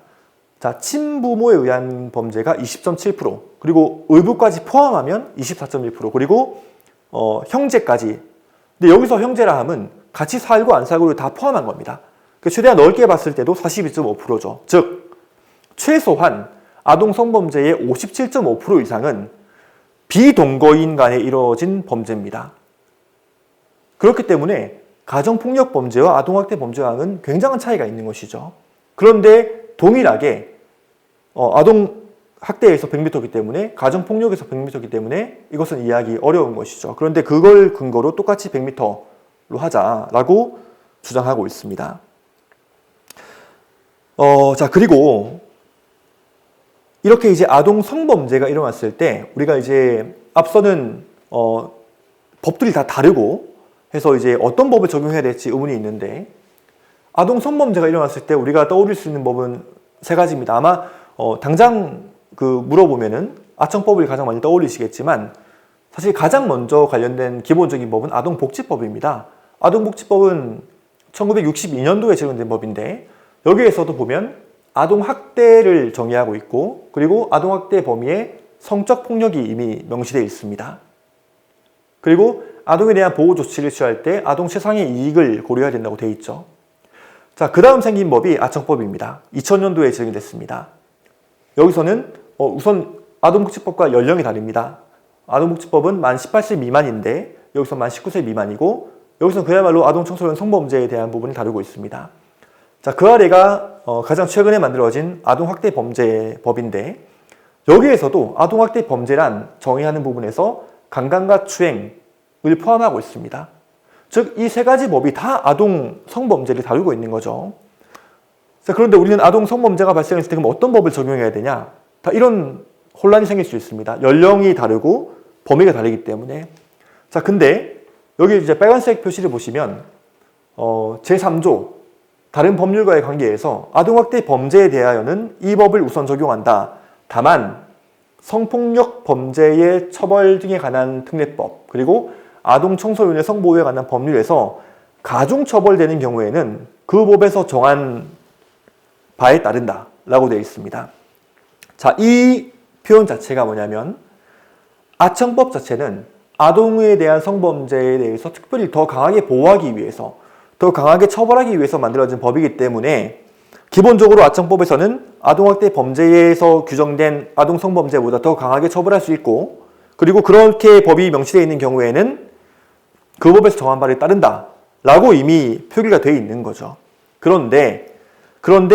자, 친부모에 의한 범죄가 20.7%, 그리고 의부까지 포함하면 24.1%, 그리고 형제까지. 근데 여기서 형제라 함은 같이 살고 안 살고를 다 포함한 겁니다. 최대한 넓게 봤을 때도 42.5%죠. 즉 최소한 아동 성범죄의 57.5% 이상은 비동거인 간에 이루어진 범죄입니다. 그렇기 때문에 가정폭력 범죄와 아동학대 범죄와는 굉장한 차이가 있는 것이죠. 그런데 동일하게 학대에서 100m이기 때문에 가정폭력에서 100m이기 때문에 이것은 이해하기 어려운 것이죠. 그런데 그걸 근거로 똑같이 100m로 하자라고 주장하고 있습니다. 자, 그리고 이렇게 이제 아동 성범죄가 일어났을 때 우리가 이제 앞서는 법들이 다 다르고 해서 이제 어떤 법을 적용해야 될지 의문이 있는데 아동 성범죄가 일어났을 때 우리가 떠올릴 수 있는 법은 세 가지입니다. 아마 당장 물어보면은 아청법을 가장 많이 떠올리시겠지만 사실 가장 먼저 관련된 기본적인 법은 아동복지법입니다. 아동복지법은 1962년도에 제정된 법인데 여기에서도 보면 아동학대를 정의하고 있고 그리고 아동학대 범위에 성적폭력이 이미 명시되어 있습니다. 그리고 아동에 대한 보호 조치를 취할 때 아동 최상의 이익을 고려해야 된다고 되어 있죠. 자, 그 다음 생긴 법이 아청법입니다. 2000년도에 제정이 됐습니다. 여기서는 우선 아동복지법과 연령이 다릅니다. 아동복지법은 만 18세 미만인데 여기서 만 19세 미만이고 여기서 그야말로 아동 청소년 성범죄에 대한 부분을 다루고 있습니다. 자, 그 아래가 가장 최근에 만들어진 아동학대 범죄법인데 여기에서도 아동학대 범죄란 정의하는 부분에서 강간과 추행을 포함하고 있습니다. 즉, 이 세 가지 법이 다 아동 성범죄를 다루고 있는 거죠. 자, 그런데 우리는 아동 성범죄가 발생했을 때 그럼 어떤 법을 적용해야 되냐? 다 이런 혼란이 생길 수 있습니다. 연령이 다르고 범위가 다르기 때문에. 자, 근데 여기 이제 빨간색 표시를 보시면 제3조 다른 법률과의 관계에서 아동학대 범죄에 대하여는 이 법을 우선 적용한다. 다만 성폭력 범죄의 처벌 등에 관한 특례법 그리고 아동 청소년의 성보호에 관한 법률에서 가중처벌되는 경우에는 그 법에서 정한 바에 따른다 라고 되어 있습니다. 자, 이 표현 자체가 뭐냐면 아청법 자체는 아동에 대한 성범죄에 대해서 특별히 더 강하게 보호하기 위해서 더 강하게 처벌하기 위해서 만들어진 법이기 때문에 기본적으로 아청법에서는 아동학대 범죄에서 규정된 아동 성범죄보다 더 강하게 처벌할 수 있고 그리고 그렇게 법이 명시되어 있는 경우에는 그 법에서 정한 바를 따른다 라고 이미 표기가 되어 있는 거죠. 그런데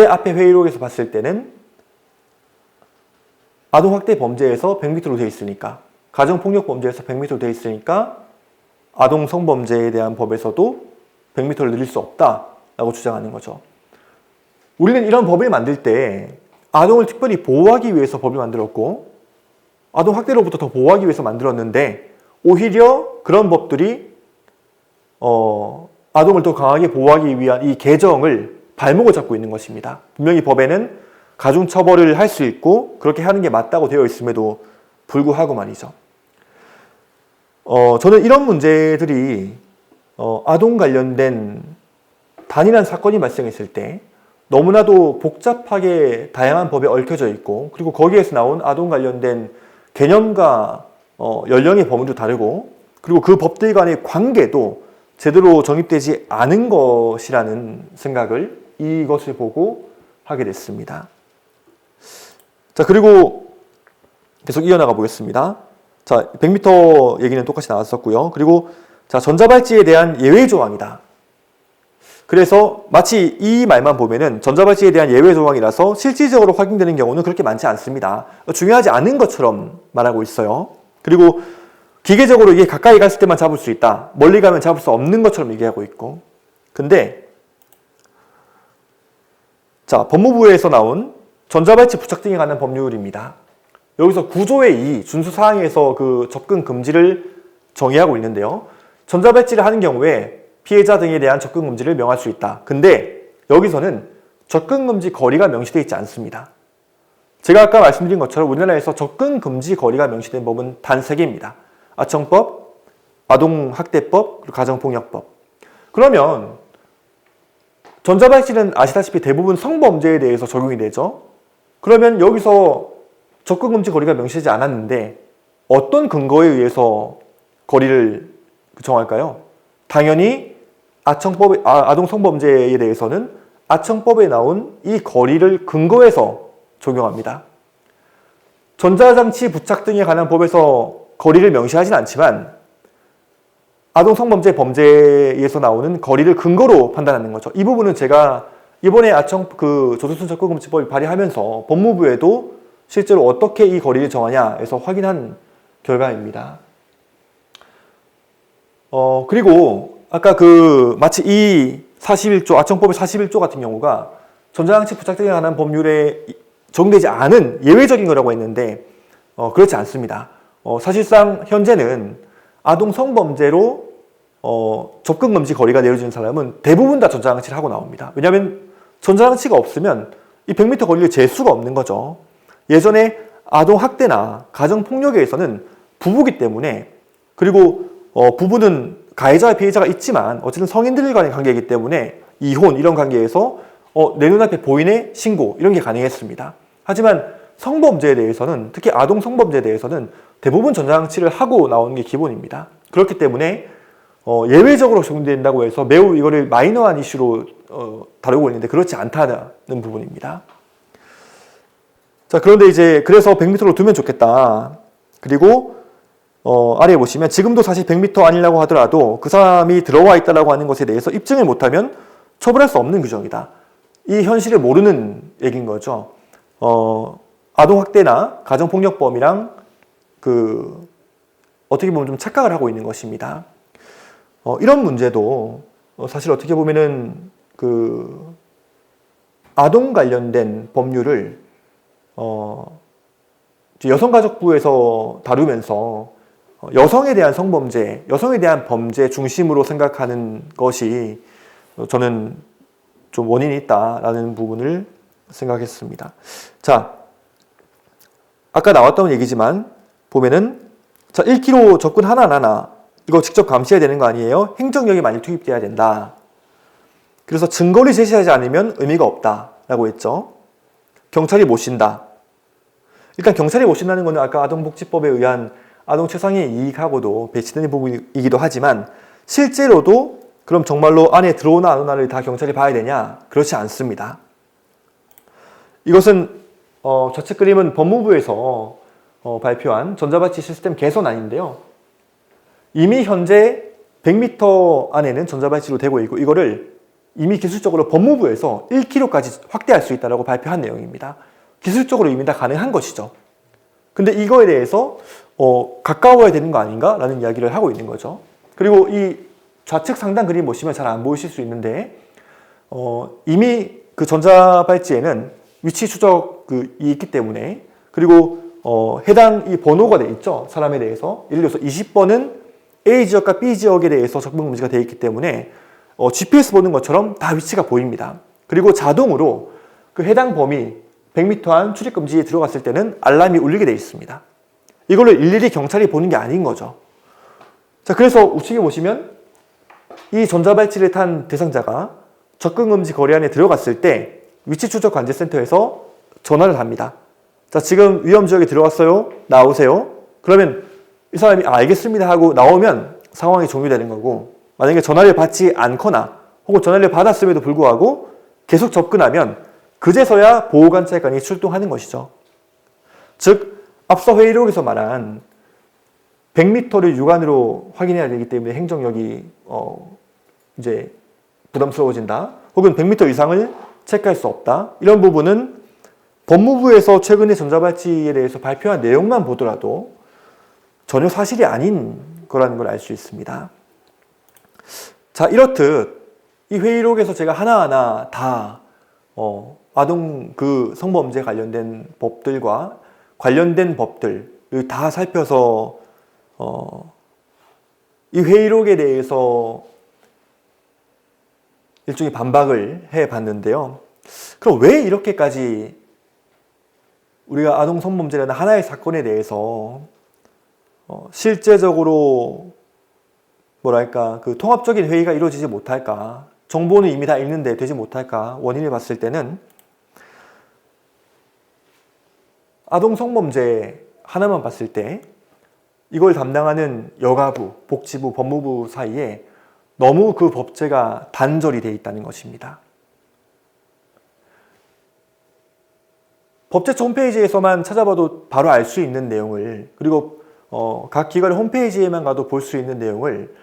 앞에 회의록에서 봤을 때는 아동학대 범죄에서 100m로 되어 있으니까 가정폭력 범죄에서 100m로 되어 있으니까 아동 성범죄에 대한 법에서도 100m를 늘릴 수 없다라고 주장하는 거죠. 우리는 이런 법을 만들 때 아동을 특별히 보호하기 위해서 법을 만들었고 아동 학대로부터 더 보호하기 위해서 만들었는데 오히려 그런 법들이 아동을 더 강하게 보호하기 위한 이 개정을 발목을 잡고 있는 것입니다. 분명히 법에는 가중처벌을 할 수 있고 그렇게 하는 게 맞다고 되어 있음에도 불구하고 말이죠. 저는 이런 문제들이 아동 관련된 단일한 사건이 발생했을 때 너무나도 복잡하게 다양한 법에 얽혀져 있고 그리고 거기에서 나온 아동 관련된 개념과 연령의 범위도 다르고 그리고 그 법들 간의 관계도 제대로 정립되지 않은 것이라는 생각을 이것을 보고 하게 됐습니다. 자, 그리고 계속 이어나가 보겠습니다. 자, 100m 얘기는 똑같이 나왔었고요. 그리고 자, 전자발찌에 대한 예외 조항이다. 그래서 마치 이 말만 보면은 전자발찌에 대한 예외 조항이라서 실질적으로 확인되는 경우는 그렇게 많지 않습니다. 중요하지 않은 것처럼 말하고 있어요. 그리고 기계적으로 이게 가까이 갔을 때만 잡을 수 있다. 멀리 가면 잡을 수 없는 것처럼 얘기하고 있고. 근데 자, 법무부에서 나온 전자발찌 부착 등에 관한 법률입니다. 여기서 9조의 2 준수사항에서 그 접근 금지를 정의하고 있는데요. 전자발찌를 하는 경우에 피해자 등에 대한 접근 금지를 명할 수 있다. 근데 여기서는 접근 금지 거리가 명시되어 있지 않습니다. 제가 아까 말씀드린 것처럼 우리나라에서 접근 금지 거리가 명시된 법은 단 3개입니다. 아청법, 아동학대법, 그리고 가정폭력법. 그러면 전자발찌는 아시다시피 대부분 성범죄에 대해서 적용이 되죠. 그러면 여기서 접근 금지 거리가 명시되지 않았는데 어떤 근거에 의해서 거리를 정할까요? 당연히 아동 성범죄에 대해서는 아청법에 나온 이 거리를 근거해서 적용합니다. 전자장치 부착 등에 관한 법에서 거리를 명시하진 않지만 아동 성범죄 범죄에서 나오는 거리를 근거로 판단하는 거죠. 이 부분은 제가 이번에 조두순 접근금지법을 발의하면서 법무부에도 실제로 어떻게 이 거리를 정하냐에서 확인한 결과입니다. 그리고 아까 마치 이 41조, 아청법의 41조 같은 경우가 전자장치 부착 등에 관한 법률에 적용되지 않은 예외적인 거라고 했는데 그렇지 않습니다. 사실상 현재는 아동 성범죄로 접근 금지 거리가 내려지는 사람은 대부분 다 전자장치를 하고 나옵니다. 왜냐하면 전자장치가 없으면 이 100m 거리를 잴 수가 없는 거죠. 예전에 아동 학대나 가정 폭력에 의해서는 부부기 때문에, 그리고 부부는 가해자와 피해자가 있지만 어쨌든 성인들 간의 관계이기 때문에 이혼 이런 관계에서 내 눈앞에 보이네 신고 이런 게 가능했습니다. 하지만 성범죄에 대해서는, 특히 아동 성범죄에 대해서는 대부분 전자장치를 하고 나오는 게 기본입니다. 그렇기 때문에 예외적으로 적용된다고 해서 매우 이거를 마이너한 이슈로 다루고 있는데 그렇지 않다는 부분입니다. 자, 그런데 이제 그래서 100m로 두면 좋겠다. 그리고 아래에 보시면 지금도 사실 100m 아니라고 하더라도 그 사람이 들어와 있다라고 하는 것에 대해서 입증을 못하면 처벌할 수 없는 규정이다. 이 현실을 모르는 얘기인 거죠. 아동학대나 가정폭력범이랑 어떻게 보면 좀 착각을 하고 있는 것입니다. 이런 문제도 사실 어떻게 보면은 아동 관련된 법률을 여성가족부에서 다루면서 여성에 대한 성범죄, 여성에 대한 범죄 중심으로 생각하는 것이 저는 좀 원인이 있다라는 부분을 생각했습니다. 자, 아까 나왔던 얘기지만 보면은 자, 1km 접근 하나 이거 직접 감시해야 되는 거 아니에요? 행정력이 많이 투입돼야 된다. 그래서 증거를 제시하지 않으면 의미가 없다라고 했죠. 경찰이 못 쉰다. 일단 경찰이 못 쉰다는 것은 아까 아동복지법에 의한 아동 최상의 이익하고도 배치되는 부분이기도 하지만 실제로도 그럼 정말로 안에 들어오나 안 오나를 다 경찰이 봐야 되냐? 그렇지 않습니다. 이것은 좌측 그림은 법무부에서 발표한 전자발찌 시스템 개선안인데요. 이미 현재 100m 안에는 전자발찌로 되고 있고 이거를 이미 기술적으로 법무부에서 1km까지 확대할 수 있다고 발표한 내용입니다. 기술적으로 이미 다 가능한 것이죠. 근데 이거에 대해서 가까워야 되는 거 아닌가? 라는 이야기를 하고 있는 거죠. 그리고 이 좌측 상단 그림 보시면 잘 안 보이실 수 있는데 이미 그 전자발찌에는 위치 추적이 있기 때문에, 그리고 해당 이 번호가 돼 있죠. 사람에 대해서. 예를 들어서 20번은 A 지역과 B 지역에 대해서 접근 금지가 되어 있기 때문에 GPS 보는 것처럼 다 위치가 보입니다. 그리고 자동으로 그 해당 범위 100m 안 출입 금지에 들어갔을 때는 알람이 울리게 되어 있습니다. 이걸로 일일이 경찰이 보는 게 아닌 거죠. 자, 그래서 우측에 보시면 이 전자발찌를 탄 대상자가 접근 금지 거리 안에 들어갔을 때 위치 추적 관제센터에서 전화를 합니다. 자, 지금 위험 지역에 들어왔어요. 나오세요. 그러면 이 사람이 알겠습니다 하고 나오면 상황이 종료되는 거고, 만약에 전화를 받지 않거나 혹은 전화를 받았음에도 불구하고 계속 접근하면 그제서야 보호관찰관이 출동하는 것이죠. 즉 앞서 회의록에서 말한 100m를 육안으로 확인해야 되기 때문에 행정력이 이제 부담스러워진다. 혹은 100m 이상을 체크할 수 없다. 이런 부분은 법무부에서 최근에 전자발찌에 대해서 발표한 내용만 보더라도 전혀 사실이 아닌 거라는 걸 알 수 있습니다. 자, 이렇듯 이 회의록에서 제가 하나하나 다 아동 성범죄 관련된 법들과 관련된 법들을 다 살펴서 이 회의록에 대해서 일종의 반박을 해봤는데요. 그럼 왜 이렇게까지 우리가 아동 성범죄라는 하나의 사건에 대해서 실제적으로 뭐랄까 통합적인 회의가 이루어지지 못할까? 정보는 이미 다 있는데 되지 못할까? 원인을 봤을 때는 아동 성범죄 하나만 봤을 때 이걸 담당하는 여가부, 복지부, 법무부 사이에 너무 그 법제가 단절이 되어 있다는 것입니다. 법제처 홈페이지에서만 찾아봐도 바로 알 수 있는 내용을, 그리고 각 기관의 홈페이지에만 가도 볼 수 있는 내용을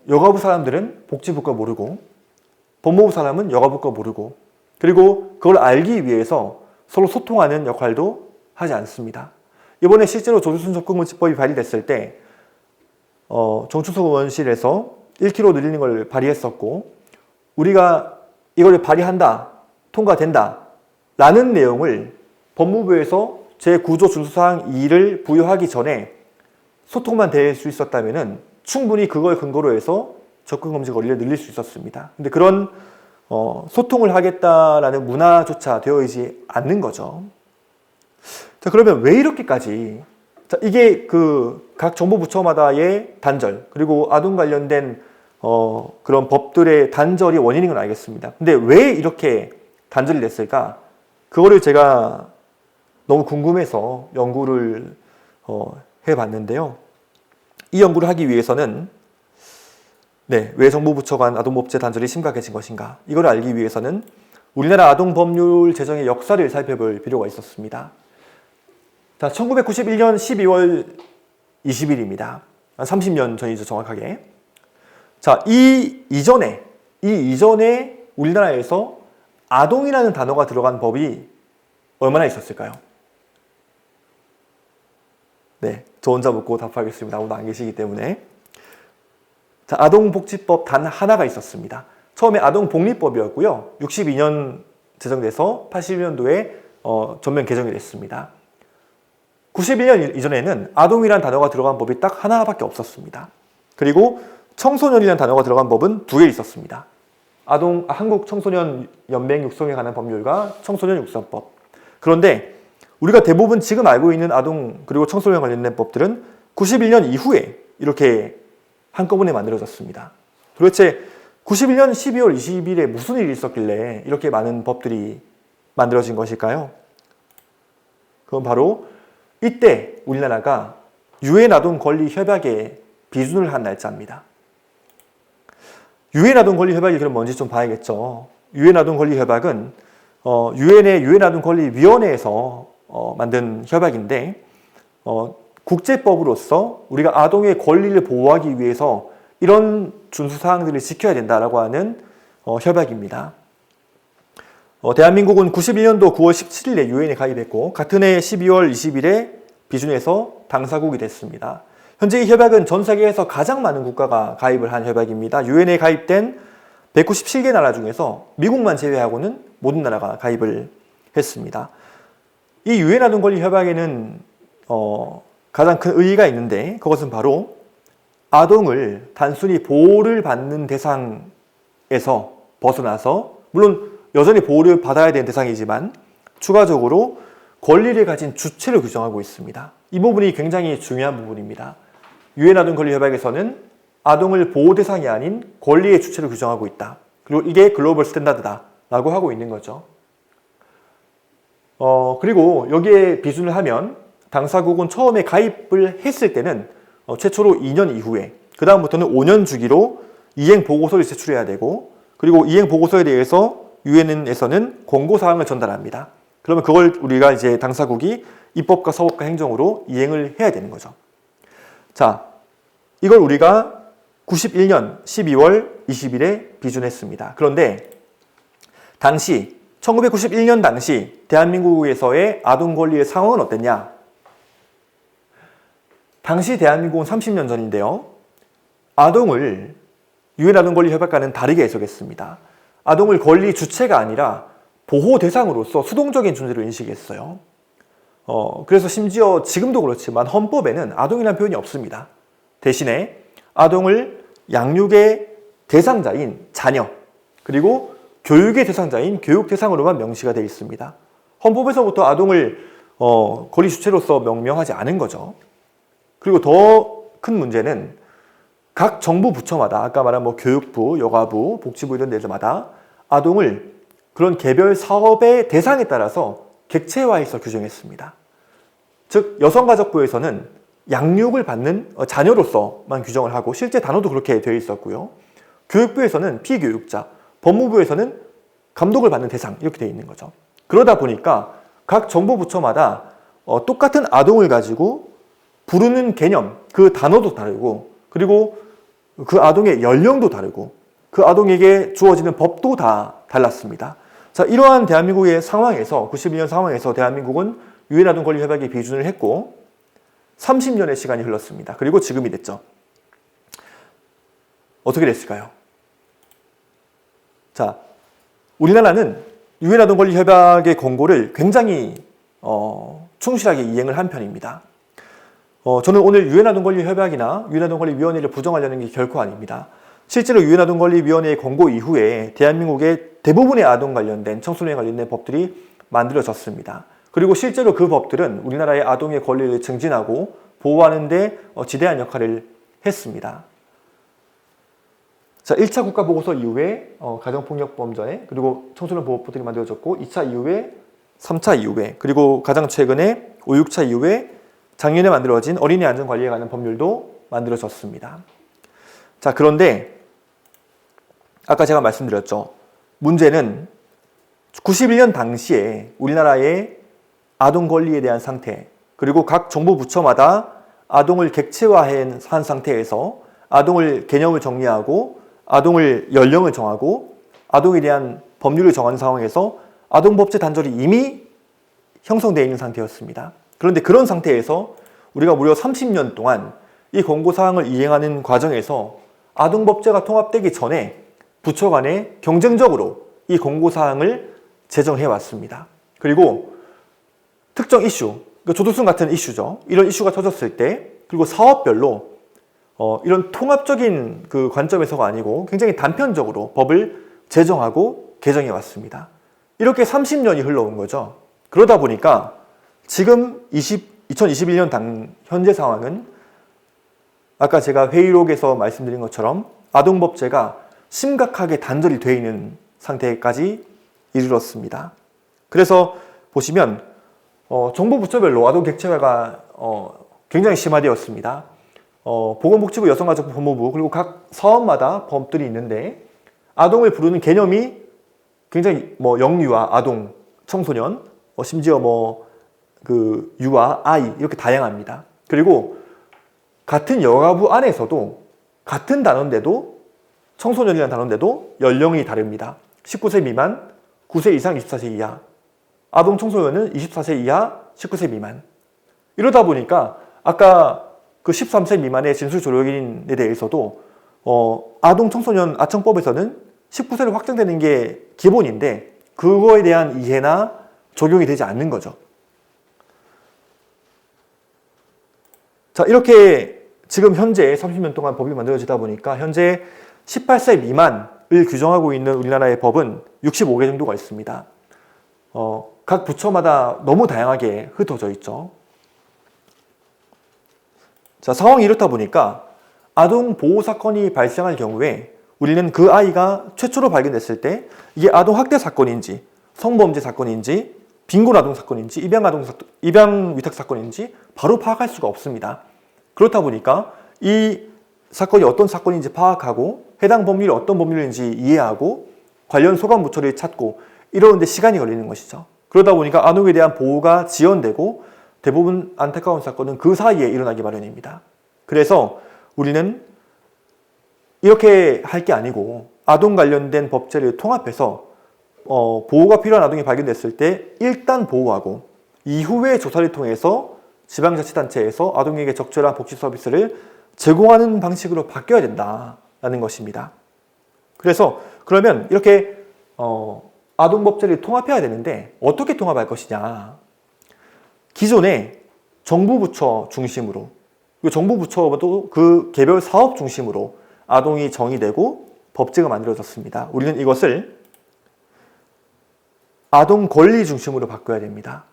여가부 사람들은 복지부 거 모르고 법무부 사람은 여가부 거 모르고, 그리고 그걸 알기 위해서 서로 소통하는 역할도 하지 않습니다. 이번에 실제로 조주순 접근금지법이 발의됐을 때 정춘석 의원실에서 1km 늘리는 걸 발의했었고 우리가 이걸 발의한다, 통과된다 라는 내용을 법무부에서 제9조 준수사항 2를 부여하기 전에 소통만 될 수 있었다면 충분히 그걸 근거로 해서 접근금지 거리를 늘릴 수 있었습니다. 근데 그런 소통을 하겠다라는 문화조차 되어 있지 않는 거죠. 자, 그러면 왜 이렇게까지 자, 이게 그 각 정부 부처마다의 단절 그리고 아동 관련된 그런 법들의 단절이 원인인 건 알겠습니다. 근데 왜 이렇게 단절이 됐을까? 그거를 제가 너무 궁금해서 연구를 해봤는데요. 이 연구를 하기 위해서는 왜 정부 부처 간 아동법제 단절이 심각해진 것인가? 이걸 알기 위해서는 우리나라 아동법률 제정의 역사를 살펴볼 필요가 있었습니다. 자, 1991년 12월 20일입니다. 한 30년 전이죠, 정확하게. 자, 이 이전에 우리나라에서 아동이라는 단어가 들어간 법이 얼마나 있었을까요? 네, 저 혼자 묻고 답하겠습니다. 아무도 안 계시기 때문에. 자, 아동복지법 단 하나가 있었습니다. 처음에 아동복리법이었고요. 62년 제정돼서 81년도에 전면 개정이 됐습니다. 91년 이전에는 아동이라는 단어가 들어간 법이 딱 하나밖에 없었습니다. 그리고 청소년이라는 단어가 들어간 법은 2개 있었습니다. 한국 청소년 연맹 육성에 관한 법률과 청소년 육성법. 그런데 우리가 대부분 지금 알고 있는 아동 그리고 청소년 관련된 법들은 91년 이후에 이렇게 한꺼번에 만들어졌습니다. 도대체 91년 12월 20일에 무슨 일이 있었길래 이렇게 많은 법들이 만들어진 것일까요? 그건 바로 이때 우리나라가 유엔 아동 권리 협약에 비준을 한 날짜입니다. 유엔 아동 권리 협약이 그럼 뭔지 좀 봐야겠죠. 유엔 아동 권리 협약은 유엔의 유엔 아동 권리 위원회에서 만든 협약인데 국제법으로서 우리가 아동의 권리를 보호하기 위해서 이런 준수사항들을 지켜야 된다라고 하는 협약입니다. 대한민국은 91년도 9월 17일에 유엔에 가입했고 같은 해 12월 20일에 비준해서 당사국이 됐습니다. 현재 이 협약은 전 세계에서 가장 많은 국가가 가입을 한 협약입니다. 유엔에 가입된 197개 나라 중에서 미국만 제외하고는 모든 나라가 가입을 했습니다. 이 유엔 아동 권리 협약에는 가장 큰 의의가 있는데 그것은 바로 아동을 단순히 보호를 받는 대상에서 벗어나서 물론 여전히 보호를 받아야 되는 대상이지만 추가적으로 권리를 가진 주체를 규정하고 있습니다. 이 부분이 굉장히 중요한 부분입니다. 유엔 아동 권리 협약에서는 아동을 보호 대상이 아닌 권리의 주체를 규정하고 있다. 그리고 이게 글로벌 스탠다드다라고 하고 있는 거죠. 그리고 여기에 비준을 하면 당사국은 처음에 가입을 했을 때는 최초로 2년 이후에 그 다음부터는 5년 주기로 이행 보고서를 제출해야 되고 그리고 이행 보고서에 대해서 유엔에서는 권고사항을 전달합니다. 그러면 그걸 우리가 이제 당사국이 입법과 사법과 행정으로 이행을 해야 되는 거죠. 자, 이걸 우리가 91년 12월 20일에 비준했습니다. 그런데 당시 1991년 당시 대한민국에서의 아동 권리의 상황은 어땠냐? 당시 대한민국은 30년 전인데요. 아동을 유엔 아동 권리 협약과는 다르게 해석했습니다. 아동을 권리 주체가 아니라 보호 대상으로서 수동적인 존재로 인식했어요. 그래서 심지어 지금도 그렇지만 헌법에는 아동이라는 표현이 없습니다. 대신에 아동을 양육의 대상자인 자녀 그리고 교육의 대상자인 교육 대상으로만 명시가 되어 있습니다. 헌법에서부터 아동을 권리 주체로서 명명하지 않은 거죠. 그리고 더 큰 문제는 각 정부 부처마다 아까 말한 교육부, 여가부, 복지부 이런 데서마다 아동을 그런 개별 사업의 대상에 따라서 객체화해서 규정했습니다. 즉 여성가족부에서는 양육을 받는 자녀로서만 규정을 하고 실제 단어도 그렇게 되어 있었고요. 교육부에서는 피교육자, 법무부에서는 감독을 받는 대상 이렇게 되어 있는 거죠. 그러다 보니까 각 정부 부처마다 똑같은 아동을 가지고 부르는 개념, 그 단어도 다르고 그리고 그 아동의 연령도 다르고 그 아동에게 주어지는 법도 다 달랐습니다. 자, 이러한 대한민국의 상황에서 92년 상황에서 대한민국은 유엔 아동 권리 협약에 비준을 했고 30년의 시간이 흘렀습니다. 그리고 지금이 됐죠. 어떻게 됐을까요? 자, 우리나라는 유엔 아동 권리 협약의 권고를 굉장히 충실하게 이행을 한 편입니다. 저는 오늘 유엔 아동 권리 협약이나 유엔 아동 권리 위원회를 부정하려는 게 결코 아닙니다. 실제로 유엔 아동 권리 위원회의 권고 이후에 대한민국의 대부분의 아동 관련된 청소년에 관련된 법들이 만들어졌습니다. 그리고 실제로 그 법들은 우리나라의 아동의 권리를 증진하고 보호하는 데 지대한 역할을 했습니다. 자, 1차 국가보고서 이후에 가정폭력범죄 그리고 청소년보호법들이 만들어졌고 2차 이후에 3차 이후에 그리고 가장 최근에 5, 6차 이후에 작년에 만들어진 어린이 안전관리에 관한 법률도 만들어졌습니다. 자, 그런데 아까 제가 말씀드렸죠. 문제는 91년 당시에 우리나라의 아동 권리에 대한 상태 그리고 각 정부 부처마다 아동을 객체화한 상태에서 아동을 개념을 정리하고 아동을 연령을 정하고 아동에 대한 법률을 정하는 상황에서 아동법제 단절이 이미 형성되어 있는 상태였습니다. 그런데 그런 상태에서 우리가 무려 30년 동안 이 권고사항을 이행하는 과정에서 아동법제가 통합되기 전에 부처 간에 경쟁적으로 이 권고사항을 제정해왔습니다. 그리고 특정 이슈, 조두순 같은 이슈죠. 이런 이슈가 터졌을 때 그리고 사업별로 이런 통합적인 그 관점에서가 아니고 굉장히 단편적으로 법을 제정하고 개정해 왔습니다. 이렇게 30년이 흘러온 거죠. 그러다 보니까 지금 2021년 현재 상황은 아까 제가 회의록에서 말씀드린 것처럼 아동법제가 심각하게 단절이 되어 있는 상태까지 이르렀습니다. 그래서 보시면 정부 부처별로 아동 객체화가 굉장히 심화되었습니다. 보건복지부, 여성가족부, 법무부 그리고 각 사업마다 법들이 있는데 아동을 부르는 개념이 굉장히 영유아, 아동, 청소년, 심지어 유아, 아이 이렇게 다양합니다. 그리고 같은 여가부 안에서도 같은 단어인데도 청소년이라는 단어인데도 연령이 다릅니다. 19세 미만, 9세 이상, 24세 이하. 아동 청소년은 24세 이하, 19세 미만. 이러다 보니까 아까 그 13세 미만의 진술조력인에 대해서도 아동 청소년 아청법에서는 19세로 확정되는 게 기본인데 그거에 대한 이해나 적용이 되지 않는 거죠. 자, 이렇게 지금 현재 30년 동안 법이 만들어지다 보니까 현재 18세 미만을 규정하고 있는 우리나라의 법은 65개 정도가 있습니다. 각 부처마다 너무 다양하게 흩어져 있죠. 자, 상황이 이렇다 보니까 아동 보호 사건이 발생할 경우에 우리는 그 아이가 최초로 발견됐을 때 이게 아동 학대 사건인지 성범죄 사건인지 빈곤 아동 사건인지 입양 위탁 사건인지 바로 파악할 수가 없습니다. 그렇다 보니까 이 사건이 어떤 사건인지 파악하고 해당 법률이 어떤 법률인지 이해하고 관련 소관 부처를 찾고 이러는데 시간이 걸리는 것이죠. 그러다 보니까 아동에 대한 보호가 지연되고 대부분 안타까운 사건은 그 사이에 일어나기 마련입니다. 그래서 우리는 이렇게 할 게 아니고 아동 관련된 법제를 통합해서 보호가 필요한 아동이 발견됐을 때 일단 보호하고 이후에 조사를 통해서 지방자치단체에서 아동에게 적절한 복지 서비스를 제공하는 방식으로 바뀌어야 된다는 것입니다. 그래서 그러면 이렇게 아동법제를 통합해야 되는데 어떻게 통합할 것이냐. 기존에 정부 부처 중심으로 그리고 정부 부처도 그 개별 사업 중심으로 아동이 정의되고 법제가 만들어졌습니다. 우리는 이것을 아동 권리 중심으로 바꿔야 됩니다.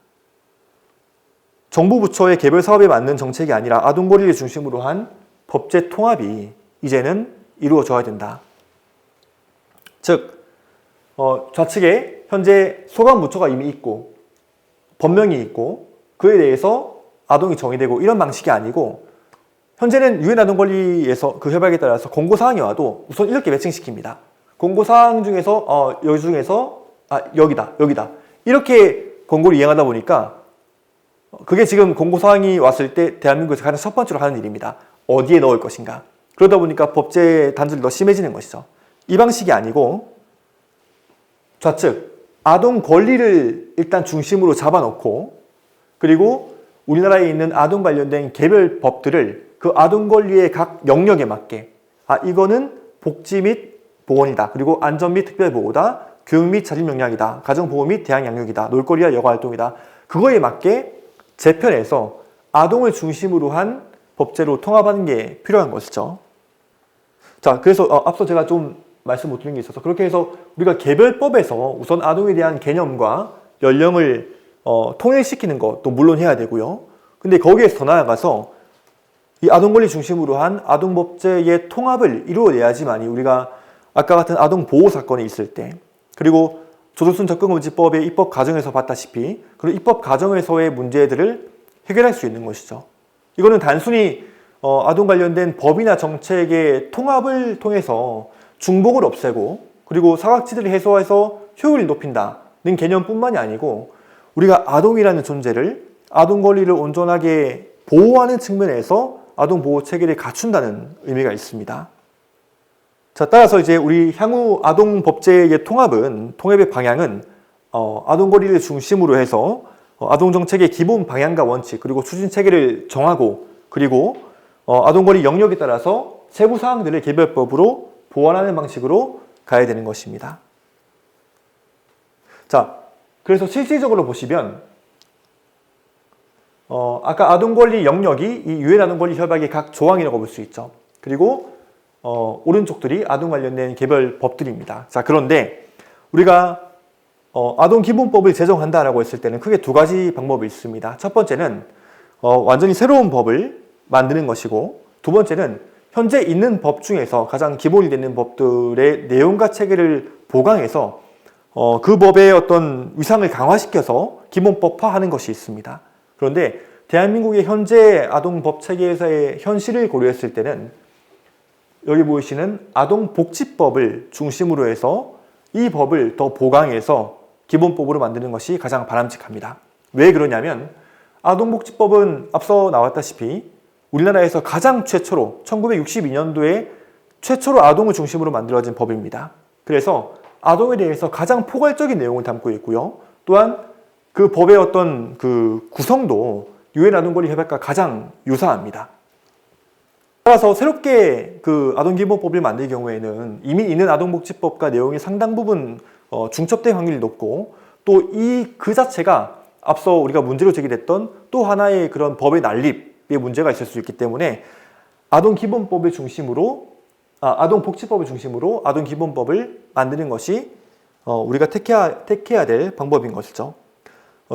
정부 부처의 개별 사업에 맞는 정책이 아니라 아동 권리를 중심으로 한 법제 통합이 이제는 이루어져야 된다. 즉, 좌측에 현재 소관 부처가 이미 있고 법령이 있고 그에 대해서 아동이 정의되고 이런 방식이 아니고 현재는 유엔 아동 권리에서 그 협약에 따라서 권고사항이 와도 우선 이렇게 매칭시킵니다. 권고사항 중에서 여기 중에서 여기다 이렇게 권고를 이행하다 보니까 그게 지금 권고사항이 왔을 때 대한민국에서 가장 첫 번째로 하는 일입니다. 어디에 넣을 것인가. 그러다 보니까 법제 단절이 더 심해지는 것이죠. 이 방식이 아니고 좌측 아동 권리를 일단 중심으로 잡아놓고 그리고 우리나라에 있는 아동 관련된 개별 법들을 그 아동 권리의 각 영역에 맞게 이거는 복지 및 보건이다. 그리고 안전 및 특별보호다. 교육 및 자립 역량이다. 가정보호 및 대학 양육이다. 놀거리와 여가활동이다. 그거에 맞게 재편해서 아동을 중심으로 한 법제로 통합하는 게 필요한 것이죠. 자, 그래서 앞서 제가 좀 말씀 못 드린 게 있어서 그렇게 해서 우리가 개별법에서 우선 아동에 대한 개념과 연령을 통일시키는 것도 물론 해야 되고요. 근데 거기에서 더 나아가서 이 아동 권리 중심으로 한 아동 법제의 통합을 이루어내야지만이 우리가 아까 같은 아동 보호 사건이 있을 때 그리고 조두순 접근금지법의 입법 과정에서 봤다시피 그리고 입법 과정에서의 문제들을 해결할 수 있는 것이죠. 이거는 단순히 아동 관련된 법이나 정책의 통합을 통해서 중복을 없애고 그리고 사각지대를 해소해서 효율을 높인다는 개념뿐만이 아니고 우리가 아동이라는 존재를 아동 권리를 온전하게 보호하는 측면에서 아동 보호 체계를 갖춘다는 의미가 있습니다. 자, 따라서 이제 우리 향후 아동 법제의 통합의 방향은 아동 권리를 중심으로 해서 아동 정책의 기본 방향과 원칙 그리고 추진 체계를 정하고 그리고 아동 권리 영역에 따라서 세부 사항들을 개별법으로 보완하는 방식으로 가야 되는 것입니다. 자, 그래서 실질적으로 보시면 아까 아동 권리 영역이 이 유엔 아동 권리 협약의 각 조항이라고 볼 수 있죠. 그리고 오른쪽들이 아동 관련된 개별 법들입니다. 자, 그런데 우리가 아동 기본법을 제정한다라고 했을 때는 크게 두 가지 방법이 있습니다. 첫 번째는 완전히 새로운 법을 만드는 것이고 두 번째는 현재 있는 법 중에서 가장 기본이 되는 법들의 내용과 체계를 보강해서 그 법의 어떤 위상을 강화시켜서 기본법화하는 것이 있습니다. 그런데 대한민국의 현재 아동법 체계에서의 현실을 고려했을 때는 여기 보이시는 아동복지법을 중심으로 해서 이 법을 더 보강해서 기본법으로 만드는 것이 가장 바람직합니다. 왜 그러냐면 아동복지법은 앞서 나왔다시피 우리나라에서 가장 최초로 1962년도에 최초로 아동을 중심으로 만들어진 법입니다. 그래서 아동에 대해서 가장 포괄적인 내용을 담고 있고요. 또한 그 법의 어떤 그 구성도 유엔 아동권리 협약과 가장 유사합니다. 따라서 새롭게 그 아동기본법을 만들 경우에는 이미 있는 아동복지법과 내용이 상당 부분 중첩될 확률이 높고 또 그 자체가 앞서 우리가 문제로 제기됐던 또 하나의 그런 법의 난립의 문제가 있을 수 있기 때문에 아동기본법을 중심으로 아동복지법을 중심으로 아동기본법을 만드는 것이 우리가 택해야 될 방법인 것이죠.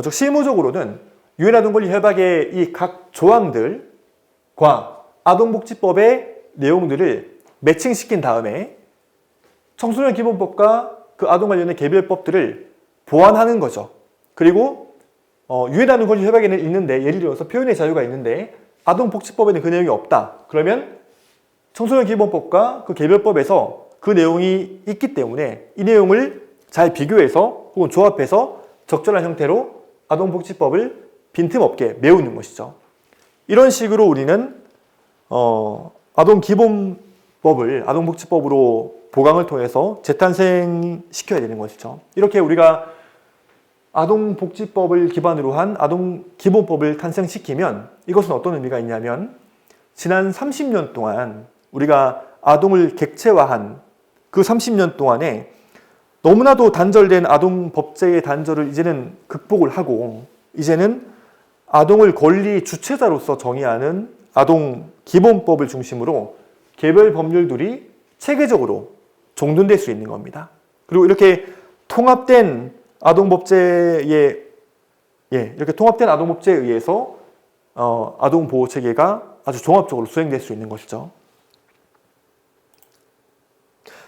즉 실무적으로는 유엔 아동권리 협약의 이 각 조항들과 아동복지법의 내용들을 매칭시킨 다음에 청소년 기본법과 그 아동 관련된 개별법들을 보완하는 거죠. 그리고 유엔 아동권리 협약에는 있는데 예를 들어서 표현의 자유가 있는데 아동복지법에는 그 내용이 없다. 그러면 청소년 기본법과 그 개별법에서 그 내용이 있기 때문에 이 내용을 잘 비교해서 혹은 조합해서 적절한 형태로 아동복지법을 빈틈없게 메우는 것이죠. 이런 식으로 우리는 아동기본법을 아동복지법으로 보강을 통해서 재탄생시켜야 되는 것이죠. 이렇게 우리가 아동복지법을 기반으로 한 아동기본법을 탄생시키면 이것은 어떤 의미가 있냐면 지난 30년 동안 우리가 아동을 객체화한 그 30년 동안에 너무나도 단절된 아동법제의 단절을 이제는 극복을 하고 이제는 아동을 권리 주체자로서 정의하는 아동기본법을 중심으로 개별 법률들이 체계적으로 종전될 수 있는 겁니다. 그리고 이렇게 통합된 아동법제에 의해서 아동보호체계가 아주 종합적으로 수행될 수 있는 것이죠.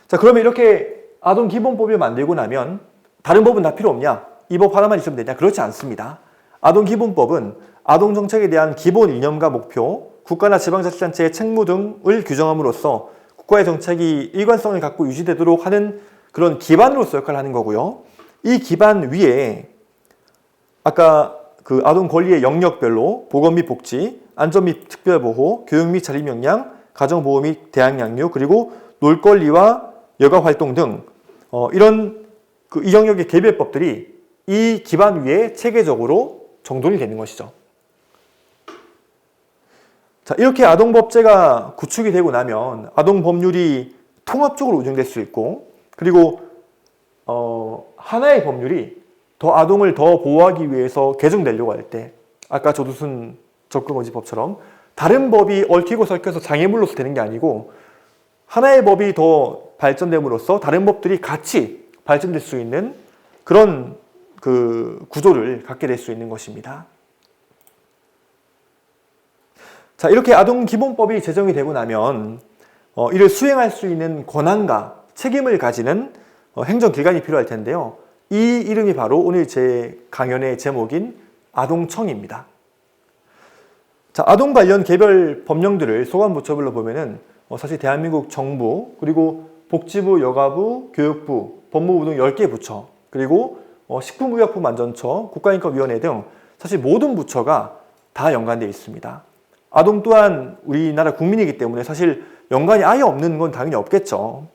자, 그러면 이렇게 아동기본법을 만들고 나면 다른 법은 다 필요 없냐? 이 법 하나만 있으면 되냐? 그렇지 않습니다. 아동기본법은 아동정책에 대한 기본 이념과 목표, 국가나 지방자치단체의 책무 등을 규정함으로써 국가의 정책이 일관성을 갖고 유지되도록 하는 그런 기반으로서 역할을 하는 거고요. 이 기반 위에 아까 그 아동 권리의 영역별로 보건 및 복지, 안전 및 특별보호, 교육 및 자립 역량, 가정보호 및 대학 양육, 그리고 놀권리와 여가 활동 등 이런 그 이 영역의 개별법들이 이 기반 위에 체계적으로 정돈이 되는 것이죠. 자, 이렇게 아동법제가 구축이 되고 나면 아동법률이 통합적으로 운영될 수 있고, 그리고 하나의 법률이 더 아동을 더 보호하기 위해서 개정되려고 할 때, 아까 조두순 접근금지법처럼 다른 법이 얽히고 설켜서 장애물로서 되는 게 아니고 하나의 법이 더 발전됨으로써 다른 법들이 같이 발전될 수 있는 그런 그 구조를 갖게 될 수 있는 것입니다. 자, 이렇게 아동기본법이 제정이 되고 나면 이를 수행할 수 있는 권한과 책임을 가지는 행정기관이 필요할 텐데요. 이 이름이 바로 오늘 제 강연의 제목인 아동청입니다. 자, 아동 관련 개별 법령들을 소관부처별로 보면은 사실 대한민국 정부, 그리고 복지부, 여가부, 교육부, 법무부 등 10개 부처, 그리고 식품의약품안전처, 국가인권위원회 등 사실 모든 부처가 다 연관되어 있습니다. 아동 또한 우리나라 국민이기 때문에 사실 연관이 아예 없는 건 당연히 없겠죠.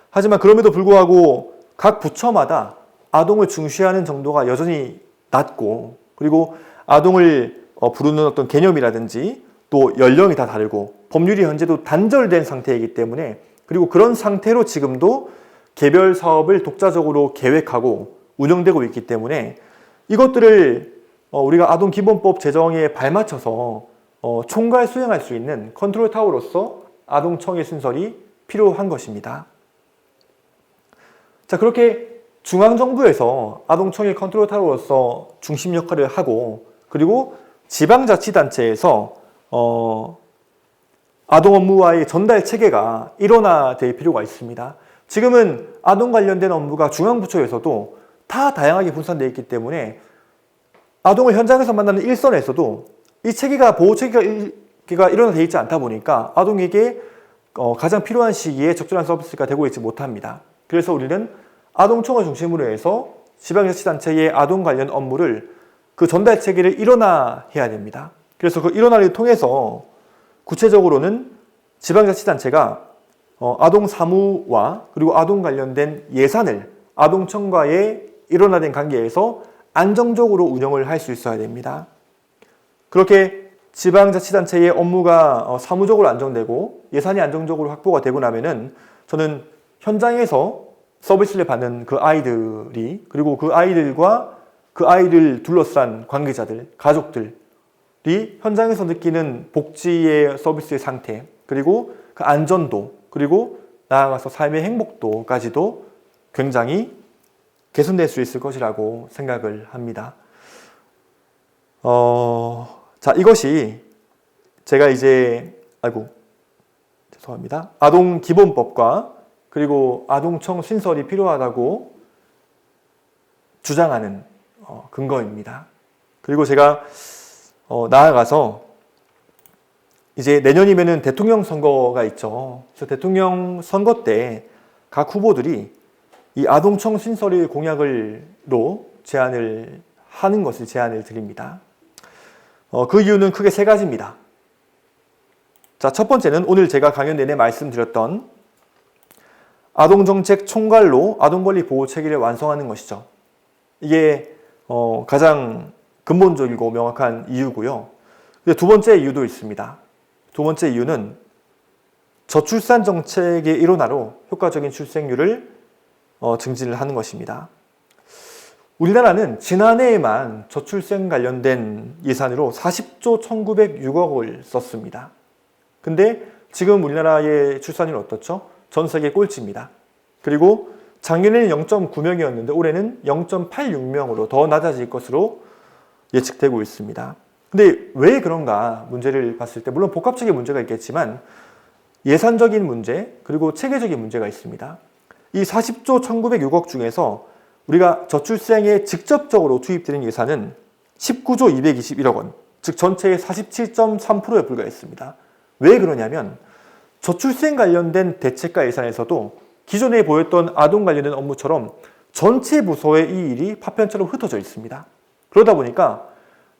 하지만 그럼에도 불구하고 각 부처마다 아동을 중시하는 정도가 여전히 낮고, 그리고 아동을 부르는 어떤 개념이라든지 또 연령이 다 다르고 법률이 현재도 단절된 상태이기 때문에, 그리고 그런 상태로 지금도 개별 사업을 독자적으로 계획하고 운영되고 있기 때문에 이것들을 우리가 아동기본법 제정에 발맞춰서 총괄 수행할 수 있는 컨트롤 타워로서 아동청의 신설이 필요한 것입니다. 자, 그렇게 중앙정부에서 아동청의 컨트롤 타워로서 중심 역할을 하고, 그리고 지방자치단체에서 아동 업무와의 전달 체계가 일원화될 필요가 있습니다. 지금은 아동 관련된 업무가 중앙부처에서도 다 다양하게 분산되어 있기 때문에 아동을 현장에서 만나는 일선에서도 이 체계가, 보호 체계가 일원화되어 있지 않다 보니까 아동에게 가장 필요한 시기에 적절한 서비스가 되고 있지 못합니다. 그래서 우리는 아동청을 중심으로 해서 지방자치단체의 아동 관련 업무를 그 전달 체계를 일원화해야 됩니다. 그래서 그 일원화를 통해서 구체적으로는 지방자치단체가 아동 사무와 그리고 아동 관련된 예산을 아동청과의 일원화된 관계에서 안정적으로 운영을 할 수 있어야 됩니다. 그렇게 지방자치단체의 업무가 사무적으로 안정되고 예산이 안정적으로 확보가 되고 나면은 저는 현장에서 서비스를 받는 그 아이들이, 그리고 그 아이들과 그 아이를 둘러싼 관계자들, 가족들이 현장에서 느끼는 복지의 서비스의 상태, 그리고 그 안전도, 그리고 나아가서 삶의 행복도까지도 굉장히 개선될 수 있을 것이라고 생각을 합니다. 자, 이것이 제가 이제, 죄송합니다. 아동기본법과 그리고 아동청 신설이 필요하다고 주장하는 근거입니다. 그리고 제가 나아가서 이제 내년이면은 대통령 선거가 있죠. 그래서 대통령 선거 때 각 후보들이 이 아동청 신설의 공약으로 제안을 하는 것을 제안을 드립니다. 그 이유는 크게 세 가지입니다. 자, 첫 번째는 오늘 제가 강연 내내 말씀드렸던 아동정책 총괄로 아동권리 보호 체계를 완성하는 것이죠. 이게 가장 근본적이고 명확한 이유고요. 두 번째 이유도 있습니다. 두 번째 이유는 저출산 정책의 일원화로 효과적인 출생률을 증진을 하는 것입니다. 우리나라는 지난해에만 저출생 관련된 예산으로 40조 1906억을 썼습니다. 근데 지금 우리나라의 출산율은 어떻죠? 전 세계 꼴찌입니다. 그리고 작년에는 0.9명이었는데 올해는 0.86명으로 더 낮아질 것으로 예측되고 있습니다. 근데 왜 그런가 문제를 봤을 때, 물론 복합적인 문제가 있겠지만 예산적인 문제, 그리고 체계적인 문제가 있습니다. 이 40조 1906억 중에서 우리가 저출생에 직접적으로 투입되는 예산은 19조 221억 원, 즉 전체의 47.3%에 불과했습니다. 왜 그러냐면 저출생 관련된 대책과 예산에서도 기존에 보였던 아동 관련된 업무처럼 전체 부서의 이 일이 파편처럼 흩어져 있습니다. 그러다 보니까